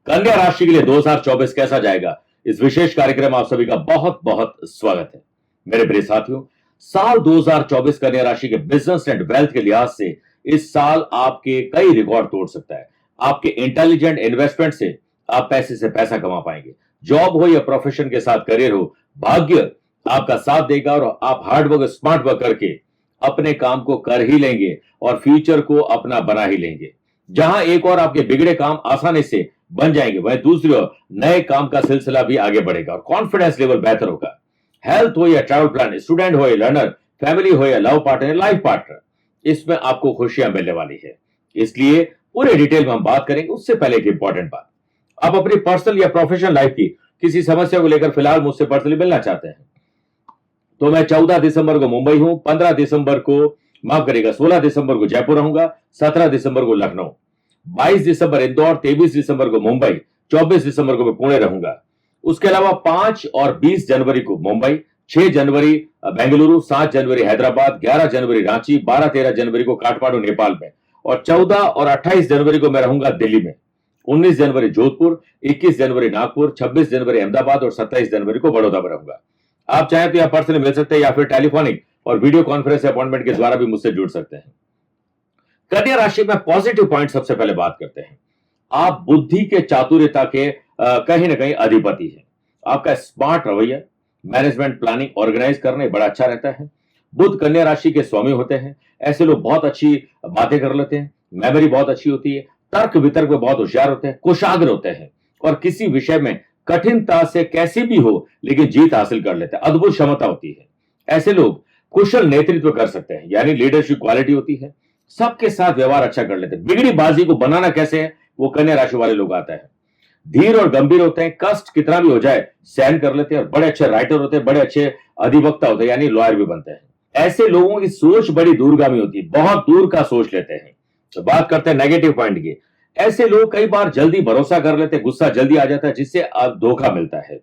कन्या राशि के लिए 2024 कैसा जाएगा, इस विशेष कार्यक्रम में आप सभी का बहुत बहुत स्वागत है। मेरे प्रिय साथियों, साल 2024 कन्या राशि के बिजनेस एंड वेल्थ के लिहाज से इस साल आपके कई रिकॉर्ड तोड़ सकता है। आपके इंटेलिजेंट इन्वेस्टमेंट से आप पैसे से पैसा कमा पाएंगे। जॉब हो या प्रोफेशन के साथ करियर हो, भाग्य आपका साथ देगा और आप हार्ड वर्क, स्मार्ट वर्क करके अपने काम को कर ही लेंगे और फ्यूचर को अपना बना ही लेंगे। जहां एक और आपके बिगड़े काम आसानी से बन जाएंगे, वहीं दूसरी ओर नए काम का सिलसिला भी आगे बढ़ेगा और कॉन्फिडेंस लेवल बेहतर होगा। हेल्थ हो या ट्रैवल प्लान, स्टूडेंट हो या लर्नर, फैमिली हो या लव पार्टनर, लाइफ पार्टनर, इसमें आपको खुशियां मिलने वाली है। इसलिए पूरे डिटेल में हम बात करेंगे। उससे पहले एक इंपॉर्टेंट बात, आप अपनी पर्सनल या प्रोफेशनल लाइफ की किसी समस्या को लेकर फिलहाल मुझसे पर्सनली मिलना चाहते हैं तो मैं 14 दिसंबर को मुंबई हूं, 15 दिसंबर को, माफ करिएगा, 16 दिसंबर को जयपुर रहूंगा, 17 दिसंबर को लखनऊ, 22 दिसंबर इंदौर, 23 दिसंबर को मुंबई, 24 दिसंबर को मैं पुणे रहूंगा। उसके अलावा 5 और 20 जनवरी को मुंबई, 6 जनवरी बेंगलुरु, 7 जनवरी हैदराबाद, 11 जनवरी रांची, 12-13 जनवरी को काठमांडू नेपाल में और 14 और 28 जनवरी को मैं रहूंगा दिल्ली में, 19 जनवरी जोधपुर, 21 जनवरी नागपुर, 26 जनवरी अहमदाबाद और 27 जनवरी को बड़ौदा में रहूंगा। आप चाहें तो यहाँ पर्सनली मिल सकते हैं या फिर टेलीफोनिक और वीडियो कॉन्फ्रेंस अपॉइंटमेंट के द्वारा भी मुझसे जुड़ सकते हैं। कन्या राशि में पॉजिटिव पॉइंट सबसे पहले बात करते हैं। आप बुद्धि के, चातुर्यता के कहीं ना कहीं अधिपति हैं। आपका स्मार्ट रवैया, मैनेजमेंट, प्लानिंग, ऑर्गेनाइज करना बड़ा अच्छा रहता है। बुध कन्या राशि के स्वामी होते हैं। ऐसे लोग बहुत अच्छी बातें कर लेते हैं, मेमोरी बहुत अच्छी होती है, तर्क वितर्क में बहुत होशियार होते हैं, कुशाग्र होते हैं और किसी विषय में कठिनता से कैसी भी हो लेकिन जीत हासिल कर लेते हैं। अद्भुत क्षमता होती है। ऐसे लोग कुशल नेतृत्व कर सकते हैं, यानी लीडरशिप क्वालिटी होती है। सबके साथ व्यवहार अच्छा कर लेते हैं। बिगड़ी बाजी को बनाना कैसे है, वो कन्या राशि वाले लोग आता है। धीर और गंभीर होते हैं, कष्ट कितना भी हो जाए सहन कर लेते हैं और बड़े अच्छे राइटर होते हैं, बड़े अच्छे अधिवक्ता होते हैं, यानी लॉयर भी बनते हैं। ऐसे लोगों की सोच बड़ी दूरगामी होती है, बहुत दूर का सोच लेते हैं। तो बात करते हैं नेगेटिव पॉइंट की। ऐसे लोग कई बार जल्दी भरोसा कर लेते हैं, गुस्सा जल्दी आ जाता है, जिससे धोखा मिलता है।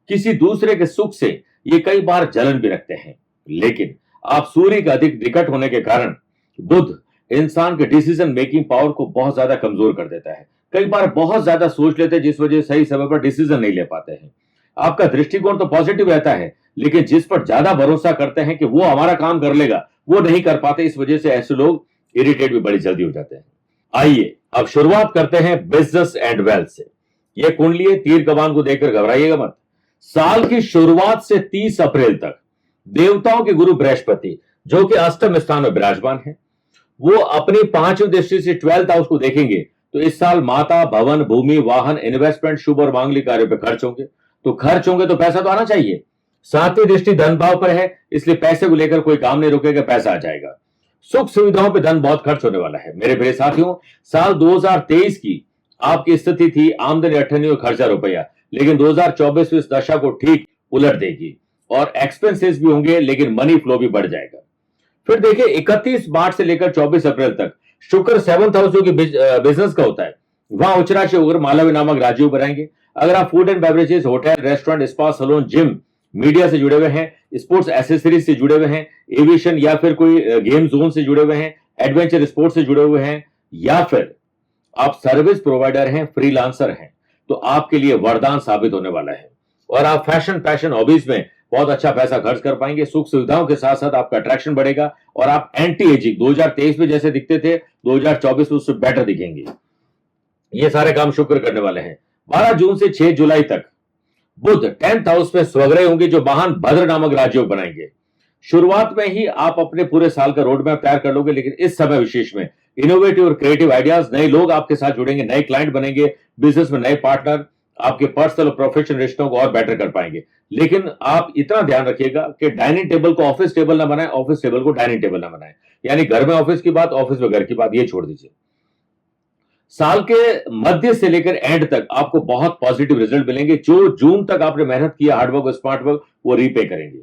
किसी दूसरे के सुख से ये कई बार जलन भी रखते हैं। लेकिन आप सूर्य के अधिक निकट होने के कारण बुध इंसान के डिसीजन मेकिंग पावर को बहुत ज्यादा कमजोर कर देता है। कई बार बहुत ज्यादा सोच लेते हैं, जिस वजह से सही समय पर डिसीजन नहीं ले पाते हैं। आपका दृष्टिकोण तो पॉजिटिव रहता है, लेकिन जिस पर ज्यादा भरोसा करते हैं कि वो हमारा काम कर लेगा, वो नहीं कर पाते। इस वजह से ऐसे लोग इरिटेट भी बड़ी जल्दी हो जाते हैं। आइए अब शुरुआत करते हैं बिजनेस एंड वेल्थ से। यह कुंडली है, तीर कमान को देखकर घबराइएगा मत। साल की शुरुआत से 30 अप्रैल तक देवताओं के गुरु बृहस्पति, जो कि अष्टम स्थान में विराजमान है, वो अपनी 5वीं दृष्टि से 12th हाउस को देखेंगे। तो इस साल माता, भवन, भूमि, वाहन, इन्वेस्टमेंट, शुभ और मांगलिक कार्यों पर खर्च होंगे। तो खर्च होंगे तो पैसा तो आना चाहिए। 7वीं दृष्टि धन भाव पर है, इसलिए पैसे को लेकर कोई काम नहीं रुकेगा, पैसा आ जाएगा। सुख सुविधाओं पे धन बहुत खर्च होने वाला है। मेरे प्रिय साथियों, साल 2023 की आपकी स्थिति थी आमदनी 98 और खर्चा रुपया, लेकिन 2024 में इस दशा को ठीक उलट देगी और एक्सपेंसेस भी होंगे, लेकिन मनी फ्लो भी बढ़ जाएगा। फिर देखिए 31 मार्च से लेकर 24 अप्रैल तक शुक्र 7th हाउस जो कि बिजनेस का होता है, वहां उच्च राशि होकर मालवी नामक राज्यों पर आएंगे। अगर आप food and beverages, hotel, restaurant, spa, salon, gym, media से जुड़े हुए हैं, स्पोर्ट्स एसेसरीज से जुड़े हुए हैं, एविएशन या फिर कोई गेम जोन से जुड़े हुए हैं, एडवेंचर स्पोर्ट्स से जुड़े हुए हैं, या फिर आप सर्विस प्रोवाइडर हैं, फ्रीलांसर हैं, तो आपके लिए वरदान साबित होने वाला है। और आप फैशन, पैशन, हॉबीज में बहुत अच्छा पैसा खर्च कर पाएंगे। सुख सुविधाओं के साथ साथ आपका अट्रैक्शन बढ़ेगा और आप एंटी एजिंग 2023 में जैसे दिखते थे 2024 में उससे बेटर दिखेंगे। ये सारे काम शुक्र करने वाले हैं। 12 जून से 6 जुलाई तक बुध 10th हाउस में स्वग्रह होंगे जो महान भद्र नामक राजयोग बनाएंगे। शुरुआत में ही आप अपने पूरे साल का रोड मैप तैयार कर लोगे, लेकिन इस समय विशेष में इनोवेटिव और क्रिएटिव आइडियाज, नए लोग आपके साथ जुड़ेंगे, नए क्लाइंट बनेंगे, बिजनेस में नए पार्टनर आपके पर्सनल और प्रोफेशनल रिश्तों को और बेटर कर पाएंगे। लेकिन आप इतना ध्यान रखिएगा कि डाइनिंग टेबल को ऑफिस टेबल ना बनाएं, ऑफिस टेबल को डाइनिंग टेबल ना बनाएं। यानी घर में ऑफिस की बात, ऑफिस में घर की बात, ये छोड़ दीजिए। साल के मध्य से लेकर एंड तक आपको बहुत पॉजिटिव रिजल्ट मिलेंगे। जो जून तक आपने मेहनत किया, हार्डवर्क और स्मार्ट वर्क, वो रीपे करेंगे।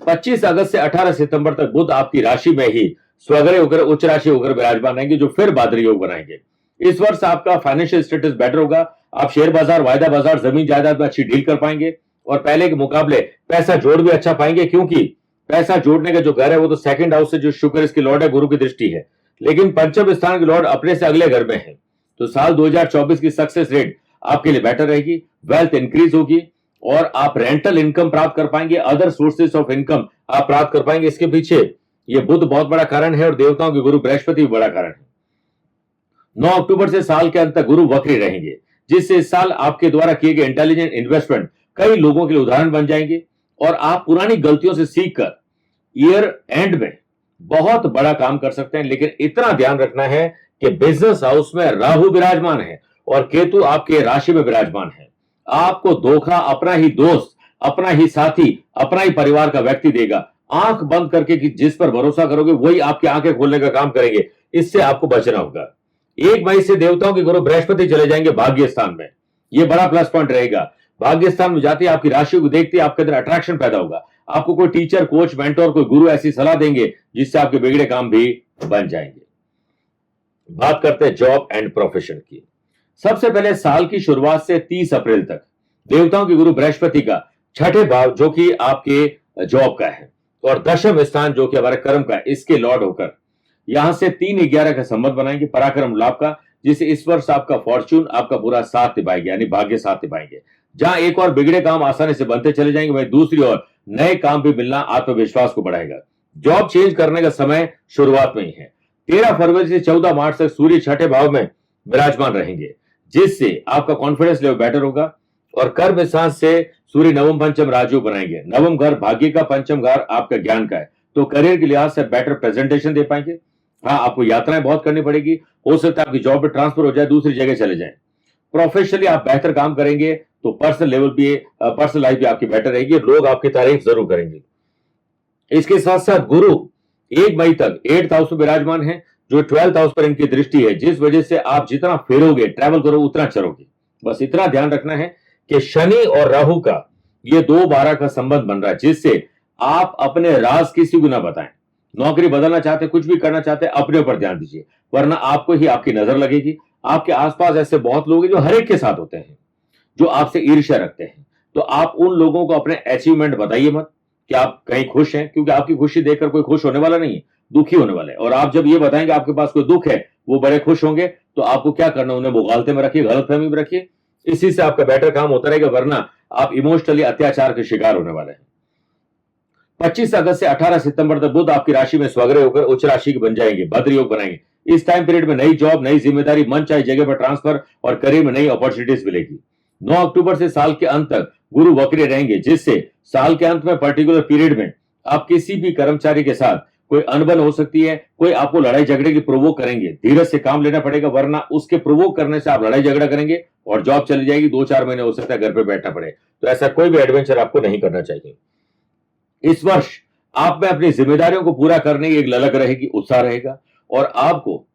25 अगस्त से 18 सितंबर तक बुध आपकी राशि में ही स्वग्रह होकर उच्च राशि होकर विराजमान रहेंगे, जो फिर बादरी योग बनाएंगे। इस वर्ष आपका फाइनेंशियल स्टेटस बेटर होगा। आप शेयर बाजार, वायदा बाजार, जमीन जायदाद में अच्छी डील कर पाएंगे और पहले के मुकाबले पैसा जोड़ भी अच्छा पाएंगे, क्योंकि पैसा जोड़ने का जो घर है वो तो सेकंड हाउस से जो शुक्र इसकी लॉर्ड है, गुरु की दृष्टि है, लेकिन पंचम स्थान की लॉर्ड अपने से अगले घर में है। तो साल 2024 की सक्सेस रेट आपके लिए बेटर रहेगी, वेल्थ इंक्रीज होगी और आप रेंटल इनकम प्राप्त कर पाएंगे, अदर सोर्सेस ऑफ इनकम आप प्राप्त कर पाएंगे। इसके पीछे ये बुध बहुत बड़ा कारण है और देवताओं के गुरु बृहस्पति भी बड़ा कारण है। 9 अक्टूबर से साल के अंत तक गुरु वक्री रहेंगे, जिससे इस साल आपके द्वारा किए गए इंटेलिजेंट इन्वेस्टमेंट कई लोगों के लिए उदाहरण बन जाएंगे और आप पुरानी गलतियों से सीखकर ईयर एंड में बहुत बड़ा काम कर सकते हैं। लेकिन इतना ध्यान रखना है कि बिजनेस हाउस में राहु विराजमान है और केतु आपके राशि में विराजमान है। आपको धोखा अपना ही दोस्त, अपना ही साथी, अपना ही परिवार का व्यक्ति देगा। आंख बंद करके कि जिस पर भरोसा करोगे वही आपकी आंखें खोलने का काम करेंगे, इससे आपको बचना होगा। 1 मई से देवताओं के गुरु बृहस्पति चले जाएंगे भाग्य स्थान में, यह बड़ा प्लस पॉइंट रहेगा। भाग्य स्थान में जाते ही आपकी राशि को देखते ही आपके अंदर अट्रैक्शन पैदा होगा। आपको कोई टीचर, कोच, मेंटोर, कोई गुरु ऐसी सलाह देंगे जिससे आपके बिगड़े काम भी बन जाएंगे। बात करते हैं जॉब एंड प्रोफेशन की। सबसे पहले साल की शुरुआत से 30 अप्रैल तक देवताओं के गुरु बृहस्पति का छठे भाव जो कि आपके जॉब का है और दशम स्थान जो कि हमारे कर्म का है, इसके लॉर्ड होकर यहां से 3-11 का संबंध बनाएंगे पराक्रम लाभ का, जिससे इस वर्ष आपका फॉर्च्यून आपका पूरा साथ निभाएंगे, यानी भाग्य साथ निभाएंगे। जहां एक और बिगड़े काम आसानी से बनते चले जाएंगे, वहीं दूसरी ओर नए काम भी मिलना आत्मविश्वास को बढ़ाएगा। जॉब चेंज करने का समय शुरुआत में ही है। 13 फरवरी से 14 मार्च तक सूर्य छठे भाव में विराजमान रहेंगे, जिससे आपका कॉन्फिडेंस लेवल बेटर होगा और कर्म स्थान से सूर्य नवम पंचम राजयोग बनाएंगे। नवम घर भाग्य का, पंचम घर आपका ज्ञान का है, तो करियर के लिहाज से बेटर प्रेजेंटेशन दे पाएंगे। हाँ, आपको यात्राएं बहुत करनी पड़ेगी, हो सकता है आपकी जॉब पे ट्रांसफर हो जाए, दूसरी जगह चले जाएं। प्रोफेशनली आप बेहतर काम करेंगे तो पर्सनल लेवल भी, पर्सनल लाइफ भी आपकी बेटर रहेगी, लोग आपकी तारीफ जरूर करेंगे। इसके साथ साथ गुरु 1 मई तक 8th हाउस में विराजमान है, जो 12th हाउस पर इनकी दृष्टि है, जिस वजह से आप जितना फेरोगे, ट्रैवल करो, उतना चलोगे। बस इतना ध्यान रखना है कि शनि और राहु का ये 2-12 का संबंध बन रहा है, जिससे आप अपने राज किसी को ना बताएं। नौकरी बदलना चाहते, कुछ भी करना चाहते, अपने ऊपर ध्यान दीजिए, वरना आपको ही आपकी नजर लगेगी। आपके आसपास ऐसे बहुत लोग हैं जो हर एक के साथ होते हैं, जो आपसे ईर्ष्या रखते हैं। तो आप उन लोगों को अपने अचीवमेंट बताइए मत कि आप कहीं खुश हैं, क्योंकि आपकी खुशी देखकर कोई खुश होने वाला नहीं है, दुखी होने वाला है। और आप जब ये बताएंगे आपके पास कोई दुख है, वो बड़े खुश होंगे, तो आपको क्या करना, उन्हें मुगालते में रखिए, गलतफहमी में रखिए, इसी से आपका बेटर काम होता रहेगा, वरना आप इमोशनली अत्याचार के शिकार होने वाले हैं। 25 अगस्त से 18 सितंबर तक बुध आपकी राशि में स्वग्रह होकर उच्च राशि के बन जाएंगे, भद्र योग बनाएंगे। इस टाइम पीरियड में नई जॉब, नई जिम्मेदारी, मन चाहे जगह पर ट्रांसफर और करियर में नई अपॉर्चुनिटीज मिलेगी। 9 अक्टूबर से साल के अंत तक गुरु वक्री रहेंगे, जिससे साल के अंत में पर्टिकुलर पीरियड में आप किसी भी कर्मचारी के साथ कोई अनबन हो सकती है, कोई आपको लड़ाई झगड़े की प्रोवोक करेंगे, धीरज से काम लेना पड़ेगा, वरना उसके प्रोवोक करने से आप लड़ाई झगड़ा करेंगे और जॉब चली जाएगी। 2-4 महीने हो सकता है घर पे बैठना पड़े। तो ऐसा कोई भी एडवेंचर आपको नहीं करना चाहिए। इस वर्ष आप में अपनी जिम्मेदारियों को पूरा करने की एक ललक रहेगी, उत्साह रहेगा और आपको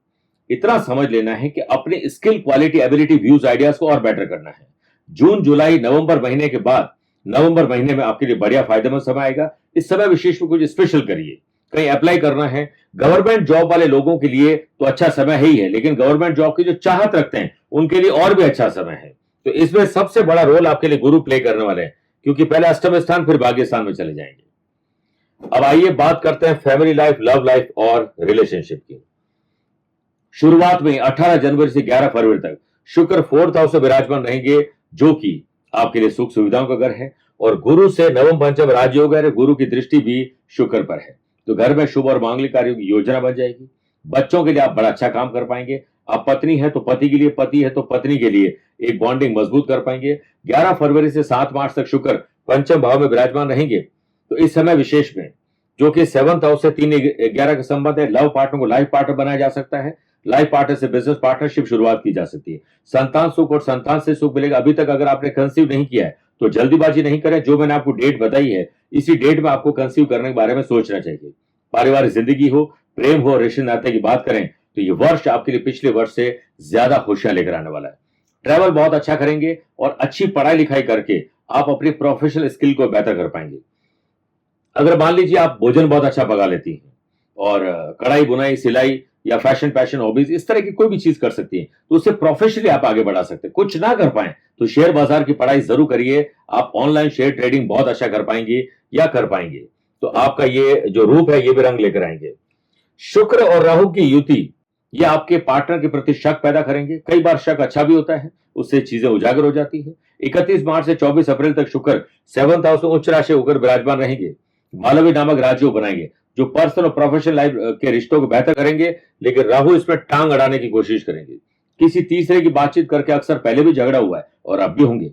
इतना समझ लेना है कि अपनी skill, quality, ability, views, ideas को और बेटर करना है। जून, जुलाई, नवंबर महीने के बाद नवंबर महीने में आपके लिए बढ़िया फायदेमंद समय आएगा। इस समय विशेष में कुछ स्पेशल करिए, कहीं अप्लाई करना है। गवर्नमेंट जॉब वाले लोगों के लिए तो अच्छा समय ही है, लेकिन गवर्नमेंट जॉब की जो चाहत रखते हैं उनके लिए और भी अच्छा समय है। तो इसमें सबसे बड़ा रोल आपके लिए गुरु प्ले करने वाले हैं, क्योंकि पहले अष्टम स्थान फिर भाग्य स्थान में चले जाएंगे। अब आइए बात करते हैं फैमिली लाइफ, लव लाइफ और रिलेशनशिप की। शुरुआत में 18 जनवरी से 11 फरवरी तक शुक्र 4th हाउस में विराजमान रहेंगे, जो कि आपके लिए सुख सुविधाओं का घर है और गुरु से नवम पंचम राजयोग है, गुरु की दृष्टि भी शुक्र पर है। तो घर में शुभ और मांगलिक कार्यों की योजना बन जाएगी। बच्चों के लिए आप बड़ा अच्छा काम कर पाएंगे। आप पत्नी है तो पति के लिए, पति है तो पत्नी के लिए एक बॉन्डिंग मजबूत कर पाएंगे। 11 फरवरी से 7 मार्च तक शुक्र पंचम भाव में विराजमान रहेंगे, तो इस समय विशेष में जो कि 7th हाउस से 3-11 का संबंध है, लव पार्टनर को लाइफ पार्टनर बनाया जा सकता है। लाइफ पार्टनर से बिजनेस पार्टनरशिप शुरुआत की जा सकती है। संतान सुख और संतान से सुख मिलेगा। अभी तक अगर आपने कंसीव नहीं किया है तो जल्दीबाजी नहीं करें। जो मैंने आपको डेट बताई है, इसी डेट में आपको कंसीव करने के बारे में सोचना चाहिए। पारिवारिक जिंदगी हो, प्रेम हो, रिश्ते नाते की बात करें तो ये वर्ष आपके लिए पिछले वर्ष से ज्यादा खुशियां लेकर आने वाला है। ट्रैवल बहुत अच्छा करेंगे और अच्छी पढ़ाई लिखाई करके आप अपनी प्रोफेशनल स्किल को बेहतर कर पाएंगे। अगर मान लीजिए आप भोजन बहुत अच्छा पका लेती हैं और कढ़ाई बुनाई सिलाई या फैशन पैशन हॉबीज इस तरह की कोई भी चीज कर सकती हैं, तो उससे प्रोफेशनली आप आगे बढ़ा सकते हैं। कुछ ना कर पाए तो शेयर बाजार की पढ़ाई जरूर करिए। आप ऑनलाइन शेयर ट्रेडिंग बहुत अच्छा कर पाएंगे या कर पाएंगे, तो आपका ये जो रूप है ये भी रंग लेकर आएंगे। शुक्र और राहु की युति ये आपके पार्टनर के प्रति शक पैदा करेंगे। कई बार शक अच्छा भी होता है, उससे चीजें उजागर हो जाती है। 31 मार्च से 24 अप्रैल तक शुक्र 7th हाउस में उच्च राशि होकर विराजमान रहेंगे। मालवी नामक राज्यों बनाएंगे जो पर्सनल और प्रोफेशनल लाइफ के रिश्तों को बेहतर करेंगे, लेकिन राहु इसमें टांग अड़ाने की कोशिश करेंगे। किसी तीसरे की बातचीत करके अक्सर पहले भी झगड़ा हुआ है और अब भी होंगे।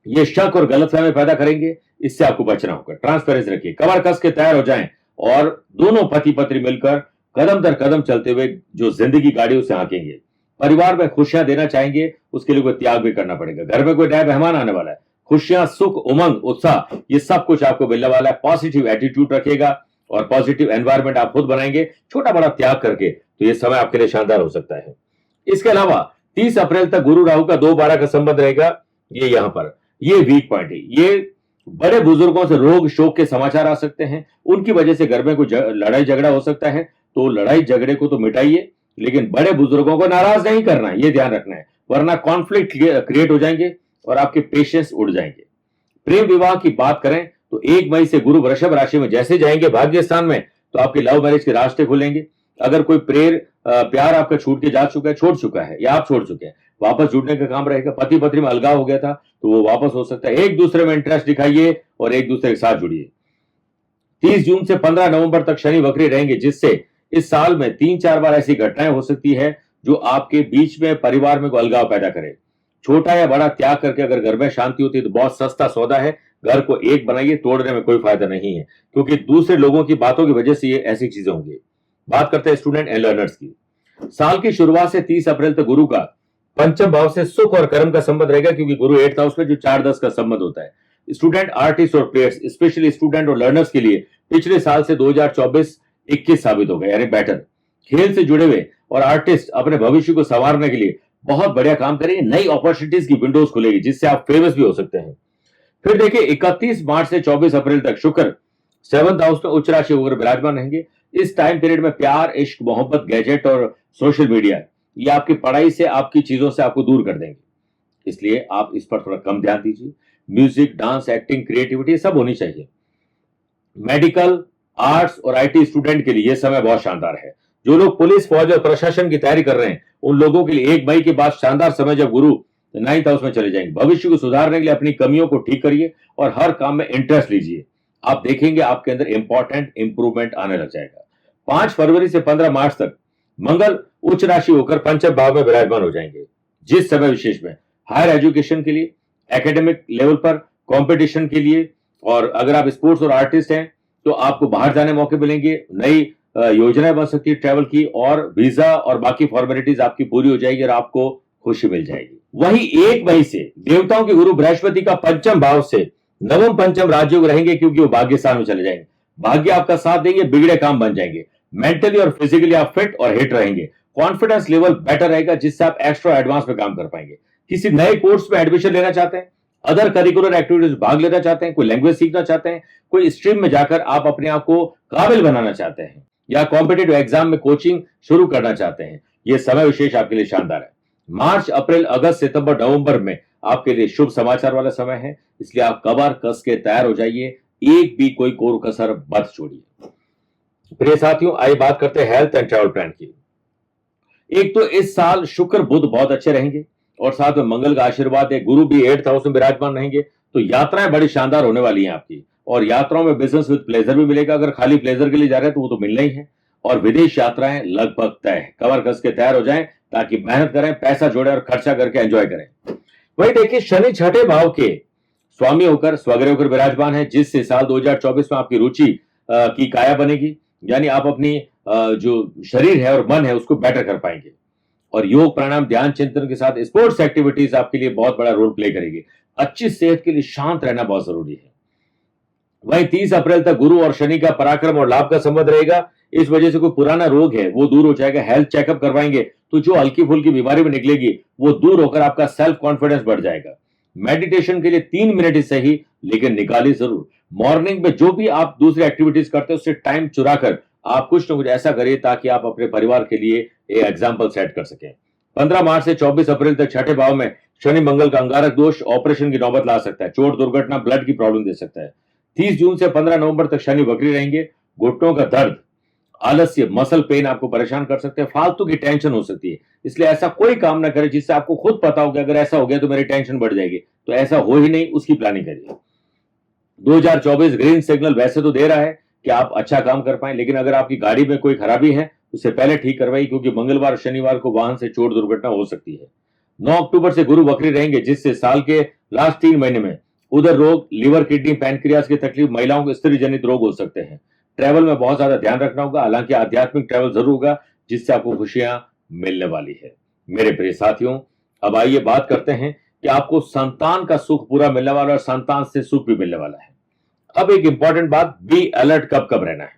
ये शक और गलतफहमी पैदा करेंगे, इससे आपको बचना होगा। ट्रांसपेरेंसी रखिए, कमर कस के तैयार हो जाएं और दोनों पति पत्नी मिलकर कदम दर कदम चलते हुए जो जिंदगी गाड़ी उसे आंकेंगे। परिवार में खुशियां देना चाहेंगे, उसके लिए कोई त्याग भी करना पड़ेगा। घर में कोई नया मेहमान आने वाला है, खुशियां, सुख, उमंग, उत्साह ये सब कुछ आपको मिलने वाला है। पॉजिटिव एटीट्यूड रखिएगा और पॉजिटिव एनवायरनमेंट आप खुद बनाएंगे छोटा बड़ा त्याग करके, तो ये समय आपके लिए शानदार हो सकता है। इसके अलावा 30 अप्रैल तक गुरु राहु का 2-12 का संबंध रहेगा। ये यहां पर ये वीक पॉइंट है। ये बड़े बुजुर्गों से रोग शोक के समाचार आ सकते हैं, उनकी वजह से घर में कुछ लड़ाई झगड़ा हो सकता है। तो लड़ाई झगड़े को तो मिटाइए, लेकिन बड़े बुजुर्गों को नाराज नहीं करना है, ये ध्यान रखना है, वरना कॉन्फ्लिक्ट क्रिएट हो जाएंगे और आपके पेशेंस उड़ जाएंगे। प्रेम विवाह की बात करें तो 1 मई से गुरु वृषभ राशि में जैसे जाएंगे भाग्य स्थान में, तो आपके लव मैरिज के रास्ते खुलेंगे। अगर कोई प्यार आपका छूट के जा चुका है, छोड़ चुका है या आप छोड़ चुके हैं, वापस जुड़ने का काम रहेगा। पति पत्नी में अलगाव हो गया था तो वो वापस हो सकता है। एक दूसरे में इंटरेस्ट दिखाइए और एक दूसरे के साथ जुड़िए। 30 जून से 15 नवंबर तक शनि वक्री रहेंगे, जिससे इस साल में 3-4 बार ऐसी घटनाएं हो सकती है जो आपके बीच में परिवार में कोई अलगाव पैदा करे। छोटा या बड़ा त्याग करके अगर घर में शांति होती है तो बहुत सस्ता सौदा है। घर को एक बनाइए, तोड़ने में कोई फायदा नहीं है, क्योंकि दूसरे लोगों की बातों की वजह से ये ऐसी चीजें होंगी। बात करते हैं स्टूडेंट एंड लर्नर्स की। साल की शुरुआत से 30 अप्रैल तक गुरु का पंचम भाव से सुख और कर्म का संबंध रहेगा, क्योंकि गुरु 8th हाउस में जो 4-10 का संबंध होता है। स्टूडेंट, आर्टिस्ट और प्लेयर्स, स्पेशली स्टूडेंट और लर्नर्स के लिए पिछले साल से 2024-21 साबित होगा, यानी बेटर। खेल से जुड़े हुए और आर्टिस्ट अपने भविष्य को संवारने के लिए बहुत बढ़िया काम करेंगे। नई अपॉर्चुनिटीज की विंडोज खुलेगी, जिससे आप फेमस भी हो सकते हैं। फिर देखिए 31 मार्च से 24 अप्रैल तक शुक्र 7th हाउस में उच्च राशि होकर विराजमान रहेंगे। इस टाइम पीरियड में प्यार, इश्क, मोहब्बत, गैजेट और सोशल मीडिया ये आपकी पढ़ाई से, आपकी चीजों से आपको दूर कर देंगे, इसलिए आप इस पर थोड़ा कम ध्यान दीजिए। म्यूजिक, डांस, एक्टिंग, क्रिएटिविटी सब होनी चाहिए। मेडिकल, आर्ट्स और आईटी स्टूडेंट के लिए यह समय बहुत शानदार है। जो लोग पुलिस, फौज और प्रशासन की तैयारी कर रहे हैं उन लोगों के लिए 1 मई के बाद शानदार समय, जब गुरु 9th हाउस में चले जाएंगे। भविष्य को सुधारने के लिए अपनी कमियों को ठीक करिए और हर काम में इंटरेस्ट लीजिए। आप देखेंगे आपके अंदर इंपॉर्टेंट इंप्रूवमेंट आने लग जाएगा। 5 फरवरी से 15 मार्च तक मंगल उच्च राशि होकर पंचम भाव में विराजमान हो जाएंगे, जिस समय विशेष में हायर एजुकेशन के लिए, एकेडमिक लेवल पर कंपटीशन के लिए, और अगर आप स्पोर्ट्स और आर्टिस्ट हैं तो आपको बाहर जाने मौके मिलेंगे। नई योजनाएं बन सकती है ट्रैवल की, और वीजा और बाकी फॉर्मेलिटीज आपकी पूरी हो जाएगी और आपको खुशी मिल जाएगी। वहीं 1 मई से देवताओं के गुरु बृहस्पति का पंचम भाव से नवम पंचम राजयोग रहेंगे, क्योंकि वो भाग्य स्थान में चले जाएंगे। भाग्य आपका साथ देंगे, बिगड़े काम बन जाएंगे। मेंटली और फिजिकली आप फिट और हिट रहेंगे। कॉन्फिडेंस लेवल बेटर रहेगा, जिससे आप एक्स्ट्रा एडवांस में काम कर पाएंगे। किसी नए कोर्स में एडमिशन लेना चाहते हैं, अदर करिकुलर एक्टिविटीज भाग लेना चाहते हैं, कोई लैंग्वेज सीखना चाहते हैं, कोई स्ट्रीम में जाकर आप अपने आप को काबिल बनाना चाहते हैं, या कॉम्पिटिटिव एग्जाम में कोचिंग शुरू करना चाहते हैं, यह समय विशेष आपके लिए शानदार है। मार्च, अप्रैल, अगस्त, सितंबर, नवंबर में आपके लिए शुभ समाचार वाला समय है, इसलिए आप कबार कस के तैयार हो जाइए। एक भी कोई कोर कसर मत छोड़िए। प्रिय साथियों, आइए बात करते हैं हेल्थ एंड ट्रैवल प्लान की। एक तो इस साल शुक्र बुध बहुत अच्छे रहेंगे और साथ में मंगल का आशीर्वाद है। गुरु भी 8th हाउस में विराजमान रहेंगे, तो यात्राएं बड़ी शानदार होने वाली हैं आपकी, और यात्राओं में बिजनेस विद प्लेजर भी मिलेगा। अगर खाली प्लेजर के लिए जा रहे हैं तो वो तो मिलना ही है। और विदेश यात्राएं लगभग तय है। कमर कस के तैयार हो जाएं ताकि मेहनत करें, पैसा जोड़ें और खर्चा करके एंजॉय करें। वही देखिए, शनि छठे भाव के स्वामी होकर स्वग्रह होकर विराजमान है, जिससे साल 2024 में आपकी रुचि की काया बनेगी, यानी आप अपनी जो शरीर है और मन है उसको बेटर कर पाएंगे। और योग, प्राणायाम, ध्यान, चिंतन के साथ स्पोर्ट्स एक्टिविटीज आपके लिए बहुत बड़ा रोल प्ले करेगी। अच्छी सेहत के लिए शांत रहना बहुत जरूरी है। वहीं 30 अप्रैल तक गुरु और शनि का पराक्रम और लाभ का संबंध रहेगा। इस वजह से कोई पुराना रोग है वो दूर हो जाएगा। हेल्थ चेकअप करवाएंगे तो जो हल्की फुल्की बीमारी में निकलेगी वो दूर होकर आपका सेल्फ कॉन्फिडेंस बढ़ जाएगा। मेडिटेशन के लिए 3 मिनट ही सही, लेकिन निकालिए जरूर। मॉर्निंग में जो भी आप दूसरी एक्टिविटीज करते हैं उससे टाइम चुरा कर आप कुछ न कुछ ऐसा करिए ताकि आप अपने परिवार के लिए एक एग्जाम्पल सेट कर सकें। 15 मार्च से 24 अप्रैल तक छठे भाव में शनि मंगल का अंगारक दोष ऑपरेशन की नौबत ला सकता है। चोट, दुर्घटना, ब्लड की प्रॉब्लम दे सकता है। 30 जून से 15 नवंबर तक शनि वक्री रहेंगे। घुटनों का दर्द, आलस्य, मसल पेन आपको परेशान कर सकते हैं। फालतू की टेंशन हो सकती है, इसलिए ऐसा कोई काम ना करें जिससे आपको खुद पता हो कि अगर ऐसा हो गया तो मेरी टेंशन बढ़ जाएगी। तो ऐसा हो ही नहीं, उसकी प्लानिंग करिए। 2024 ग्रीन सिग्नल वैसे तो दे रहा है कि आप अच्छा काम कर पाए, लेकिन अगर आपकी गाड़ी में कोई खराबी है उसे पहले ठीक करवाइए, क्योंकि मंगलवार और शनिवार को वाहन से चोट दुर्घटना हो सकती है। 9 अक्टूबर से गुरु वक्री रहेंगे, जिससे साल के लास्ट 3 महीने में उदर रोग, लीवर, किडनी, पैनक्रियाज की तकलीफ, महिलाओं को स्त्री जनित रोग हो सकते हैं। ट्रैवल में बहुत ज्यादा ध्यान रखना होगा, हालांकि आध्यात्मिक ट्रैवल जरूर होगा जिससे आपको खुशियां मिलने वाली है। मेरे प्रिय साथियों, अब आइए बात करते हैं कि आपको संतान का सुख पूरा मिलने वाला है और संतान से सुख भी मिलने वाला है। अब एक इंपॉर्टेंट बात, बी अलर्ट कब कब रहना है।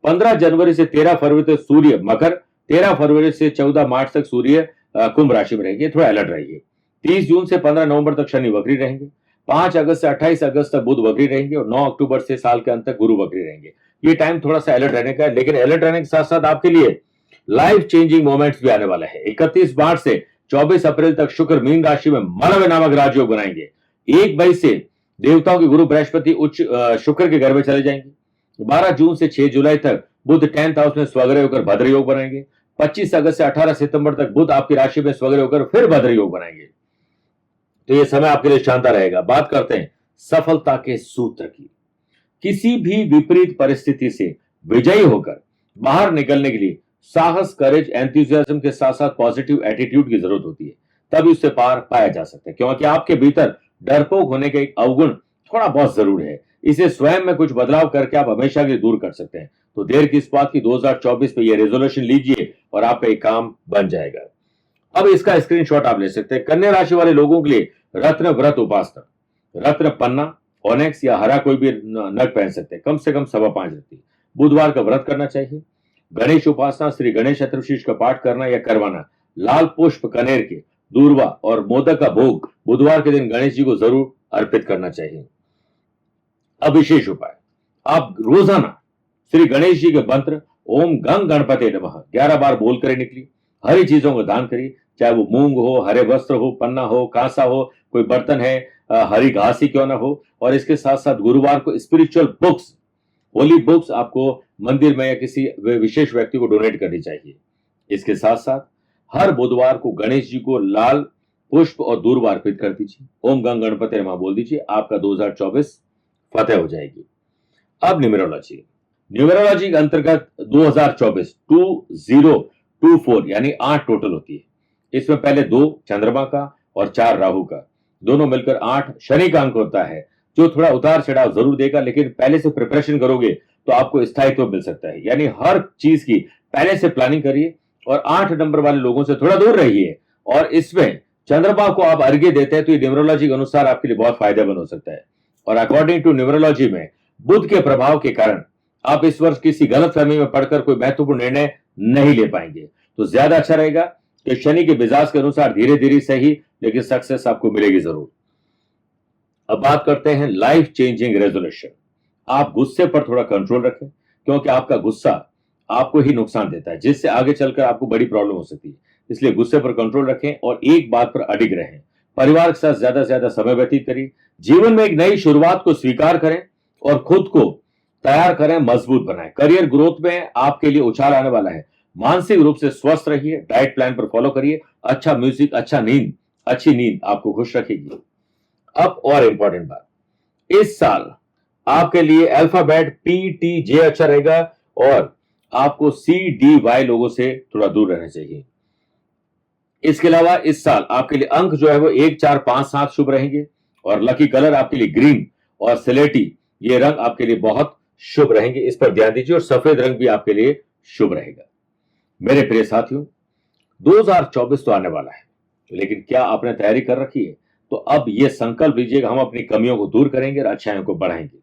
15 जनवरी से 13 फरवरी तक सूर्य मकर, 13 फरवरी से 14 मार्च तक सूर्य कुंभ राशि में रहेंगे, थोड़ा अलर्ट रहिए। 30 जून से 15 नवंबर तक शनि वक्री रहेंगे। 5 अगस्त से 28 अगस्त तक बुध वक्री रहेंगे और 9 अक्टूबर से साल के अंत तक गुरु वक्री रहेंगे। ये टाइम थोड़ा सा अलर्ट रहने का है, लेकिन अलर्ट रहने के साथ साथ आपके लिए लाइफ चेंजिंग मोमेंट्स भी आने वाला है। 31 मार्च से 24 अप्रैल तक शुक्र मीन राशि में मानव नामक राजयोग बनाएंगे। 1 मई से देवताओं के गुरु बृहस्पति उच्च शुक्र के घर में चले जाएंगे। 12 जून से 6 जुलाई तक बुध 10th हाउस में स्वग्रह होकर भद्र योग बनाएंगे। 25 अगस्त से 18 सितंबर तक बुध आपकी राशि में स्वग्रह होकर फिर भद्र योग बनाएंगे। तो यह समय आपके लिए शानदार रहेगा। बात करते हैं सफलता के सूत्र की। किसी भी विपरीत परिस्थिति से विजयी होकर बाहर निकलने के लिए साहस, करेज, एंथुसियाज्म के साथ साथ पॉजिटिव एटीट्यूड की जरूरत होती है, तभी उससे पार पाया जा सकता है। क्योंकि आपके भीतर डरपोक होने का एक अवगुण थोड़ा बहुत जरूर है। इसे स्वयं में कुछ बदलाव करके आप हमेशा के लिए दूर कर सकते हैं। तो देर किस बात की, 2024 में ये रेजोल्यूशन लीजिए और आप पे एक काम बन जाएगा। अब इसका स्क्रीनशॉट आप ले सकते हैं। कन्या राशि वाले लोगों के लिए रत्न व्रत उपासना, रत्न पन्ना, ऑनेक्स या हरा कोई भी नग पहन सकते हैं, कम से कम 5.25 रत्ती। बुधवार का व्रत करना चाहिए। गणेश उपासना, श्री गणेश चतुर्थी का पाठ करना या करवाना। लाल पुष्प, कनेर के, दूर्वा और मोदक का भोग बुधवार के दिन गणेश जी को जरूर अर्पित करना चाहिए। अब विशेष उपाय, आप रोजाना श्री गणेश जी के मंत्र ओम गंग गणपते नमः 11 बार बोलकर निकली। हरी चीजों को दान करिए, चाहे वो मूंग हो, हरे वस्त्र हो, पन्ना हो, कांसा हो, कोई बर्तन है, हरी घास ही क्यों ना हो। और इसके साथ साथ गुरुवार को स्पिरिचुअल बुक्स, होली बुक्स आपको मंदिर में या किसी विशेष व्यक्ति को डोनेट करनी चाहिए। इसके साथ साथ हर बुधवार को गणेश जी को लाल पुष्प और दूर्वा अर्पित कर दीजिए। ओम गंग गणपति नमः बोल दीजिए, आपका 2024 फतेह हो जाएगी। अब न्यूमेरोलॉजी, न्यूमेरोलॉजी के अंतर्गत 2024 2024 यानी 8 टोटल होती है। इसमें पहले 2 चंद्रमा का और 4 राहु का, दोनों मिलकर 8 शनि का अंक होता है, जो थोड़ा उतार चढ़ाव जरूर देगा, लेकिन पहले से प्रिपरेशन करोगे तो आपको स्थायित्व मिल सकता है। यानी हर चीज की पहले से प्लानिंग करिए और 8 नंबर वाले लोगों से थोड़ा दूर रहिए। और इसमें चंद्रमा को आप अर्घ्य देते हैं तो ये न्यूमेरोलॉजी के अनुसार आपके लिए बहुत फायदेमंद हो सकता है। और अकॉर्डिंग टू न्यूमेरोलॉजी में बुध के प्रभाव के कारण आप इस वर्ष किसी गलतफहमी में पड़कर कोई महत्वपूर्ण निर्णय नहीं ले पाएंगे। तो ज्यादा अच्छा रहेगा कि शनि के मिजाज के अनुसार धीरे धीरे सही, लेकिन सक्सेस आपको मिलेगी जरूर। अब बात करते हैं लाइफ चेंजिंग रेजोल्यूशन। आप गुस्से पर थोड़ा कंट्रोल रखें, क्योंकि आपका गुस्सा आपको ही नुकसान देता है, जिससे आगे चलकर आपको बड़ी प्रॉब्लम हो सकती है। इसलिए गुस्से पर कंट्रोल रखें और एक बात पर अडिग रहें। परिवार के साथ ज्यादा से ज्यादा समय व्यतीत करिए। जीवन में एक नई शुरुआत को स्वीकार करें और खुद को तैयार करें, मजबूत बनाएं। करियर ग्रोथ में आपके लिए उछाल आने वाला है। मानसिक रूप से स्वस्थ रहिए, डाइट प्लान पर फॉलो करिए। अच्छा म्यूजिक, अच्छी नींद आपको खुश रखेगी। अब और इंपॉर्टेंट बात, इस साल आपके लिए अल्फाबेट PTJ अच्छा रहेगा और आपको CDY लोगों से थोड़ा दूर रहना चाहिए। इसके अलावा इस साल आपके लिए अंक जो है वो 1, 4, 5, 7 शुभ रहेंगे और लकी कलर आपके लिए ग्रीन और सिलेटी, ये रंग आपके लिए बहुत शुभ रहेंगे, इस पर ध्यान दीजिए। और सफेद रंग भी आपके लिए शुभ रहेगा। मेरे प्रिय साथियों, 2024 तो आने वाला है, लेकिन क्या आपने तैयारी कर रखी है? तो अब यह संकल्प लीजिएगा, हम अपनी कमियों को दूर करेंगे और अच्छाइयों को बढ़ाएंगे,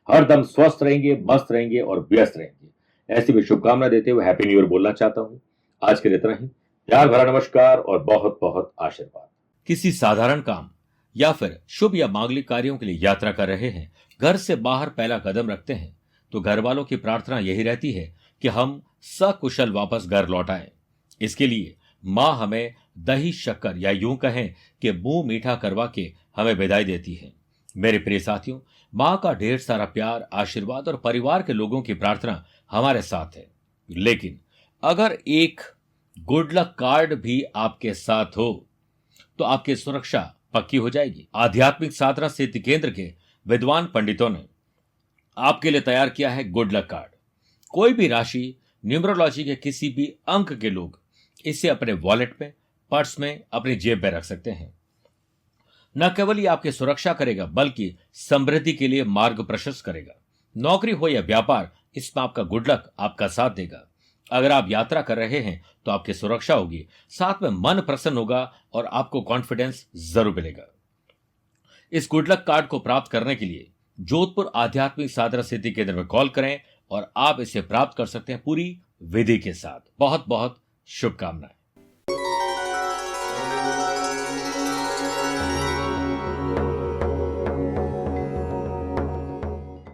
हरदम स्वस्थ रहेंगे, मस्त रहेंगे और व्यस्त रहेंगे। ऐसी भी शुभकामना देते हुए हैप्पी न्यू ईयर बोलना चाहता हूं। आज के लिए इतना ही। प्यार भरा नमस्कार और बहुत बहुत आशीर्वाद। किसी साधारण काम या फिर शुभ या मांगलिक कार्यों के लिए यात्रा कर रहे हैं, घर से बाहर पहला कदम रखते हैं, तो घर वालों की प्रार्थना यही रहती है कि हम सकुशल वापस घर लौट आएं। इसके लिए माँ हमें दही शक्कर या यूं कहें कि मुंह मीठा करवा के हमें विदाई देती है। मेरे प्रिय साथियों, माँ का ढेर सारा प्यार, आशीर्वाद और परिवार के लोगों की प्रार्थना हमारे साथ है। लेकिन अगर एक गुड लक कार्ड भी आपके साथ हो तो आपकी सुरक्षा पक्की हो जाएगी। आध्यात्मिक साधना सिद्धि केंद्र के विद्वान पंडितों ने आपके लिए तैयार किया है गुड लक कार्ड। कोई भी राशि, न्यूमरोलॉजी के किसी भी अंक के लोग इसे अपने वॉलेट में, पर्स में, अपनी जेब में रख सकते हैं। न केवल ये आपकी सुरक्षा करेगा बल्कि समृद्धि के लिए मार्ग प्रशस्त करेगा। नौकरी हो या व्यापार, इसमें आपका गुड लक आपका साथ देगा। अगर आप यात्रा कर रहे हैं तो आपकी सुरक्षा होगी, साथ में मन प्रसन्न होगा और आपको कॉन्फिडेंस जरूर मिलेगा। इस गुड लक कार्ड को प्राप्त करने के लिए जोधपुर आध्यात्मिक साधना सिद्धि केंद्र में कॉल करें और आप इसे प्राप्त कर सकते हैं पूरी विधि के साथ। बहुत बहुत शुभकामनाएं।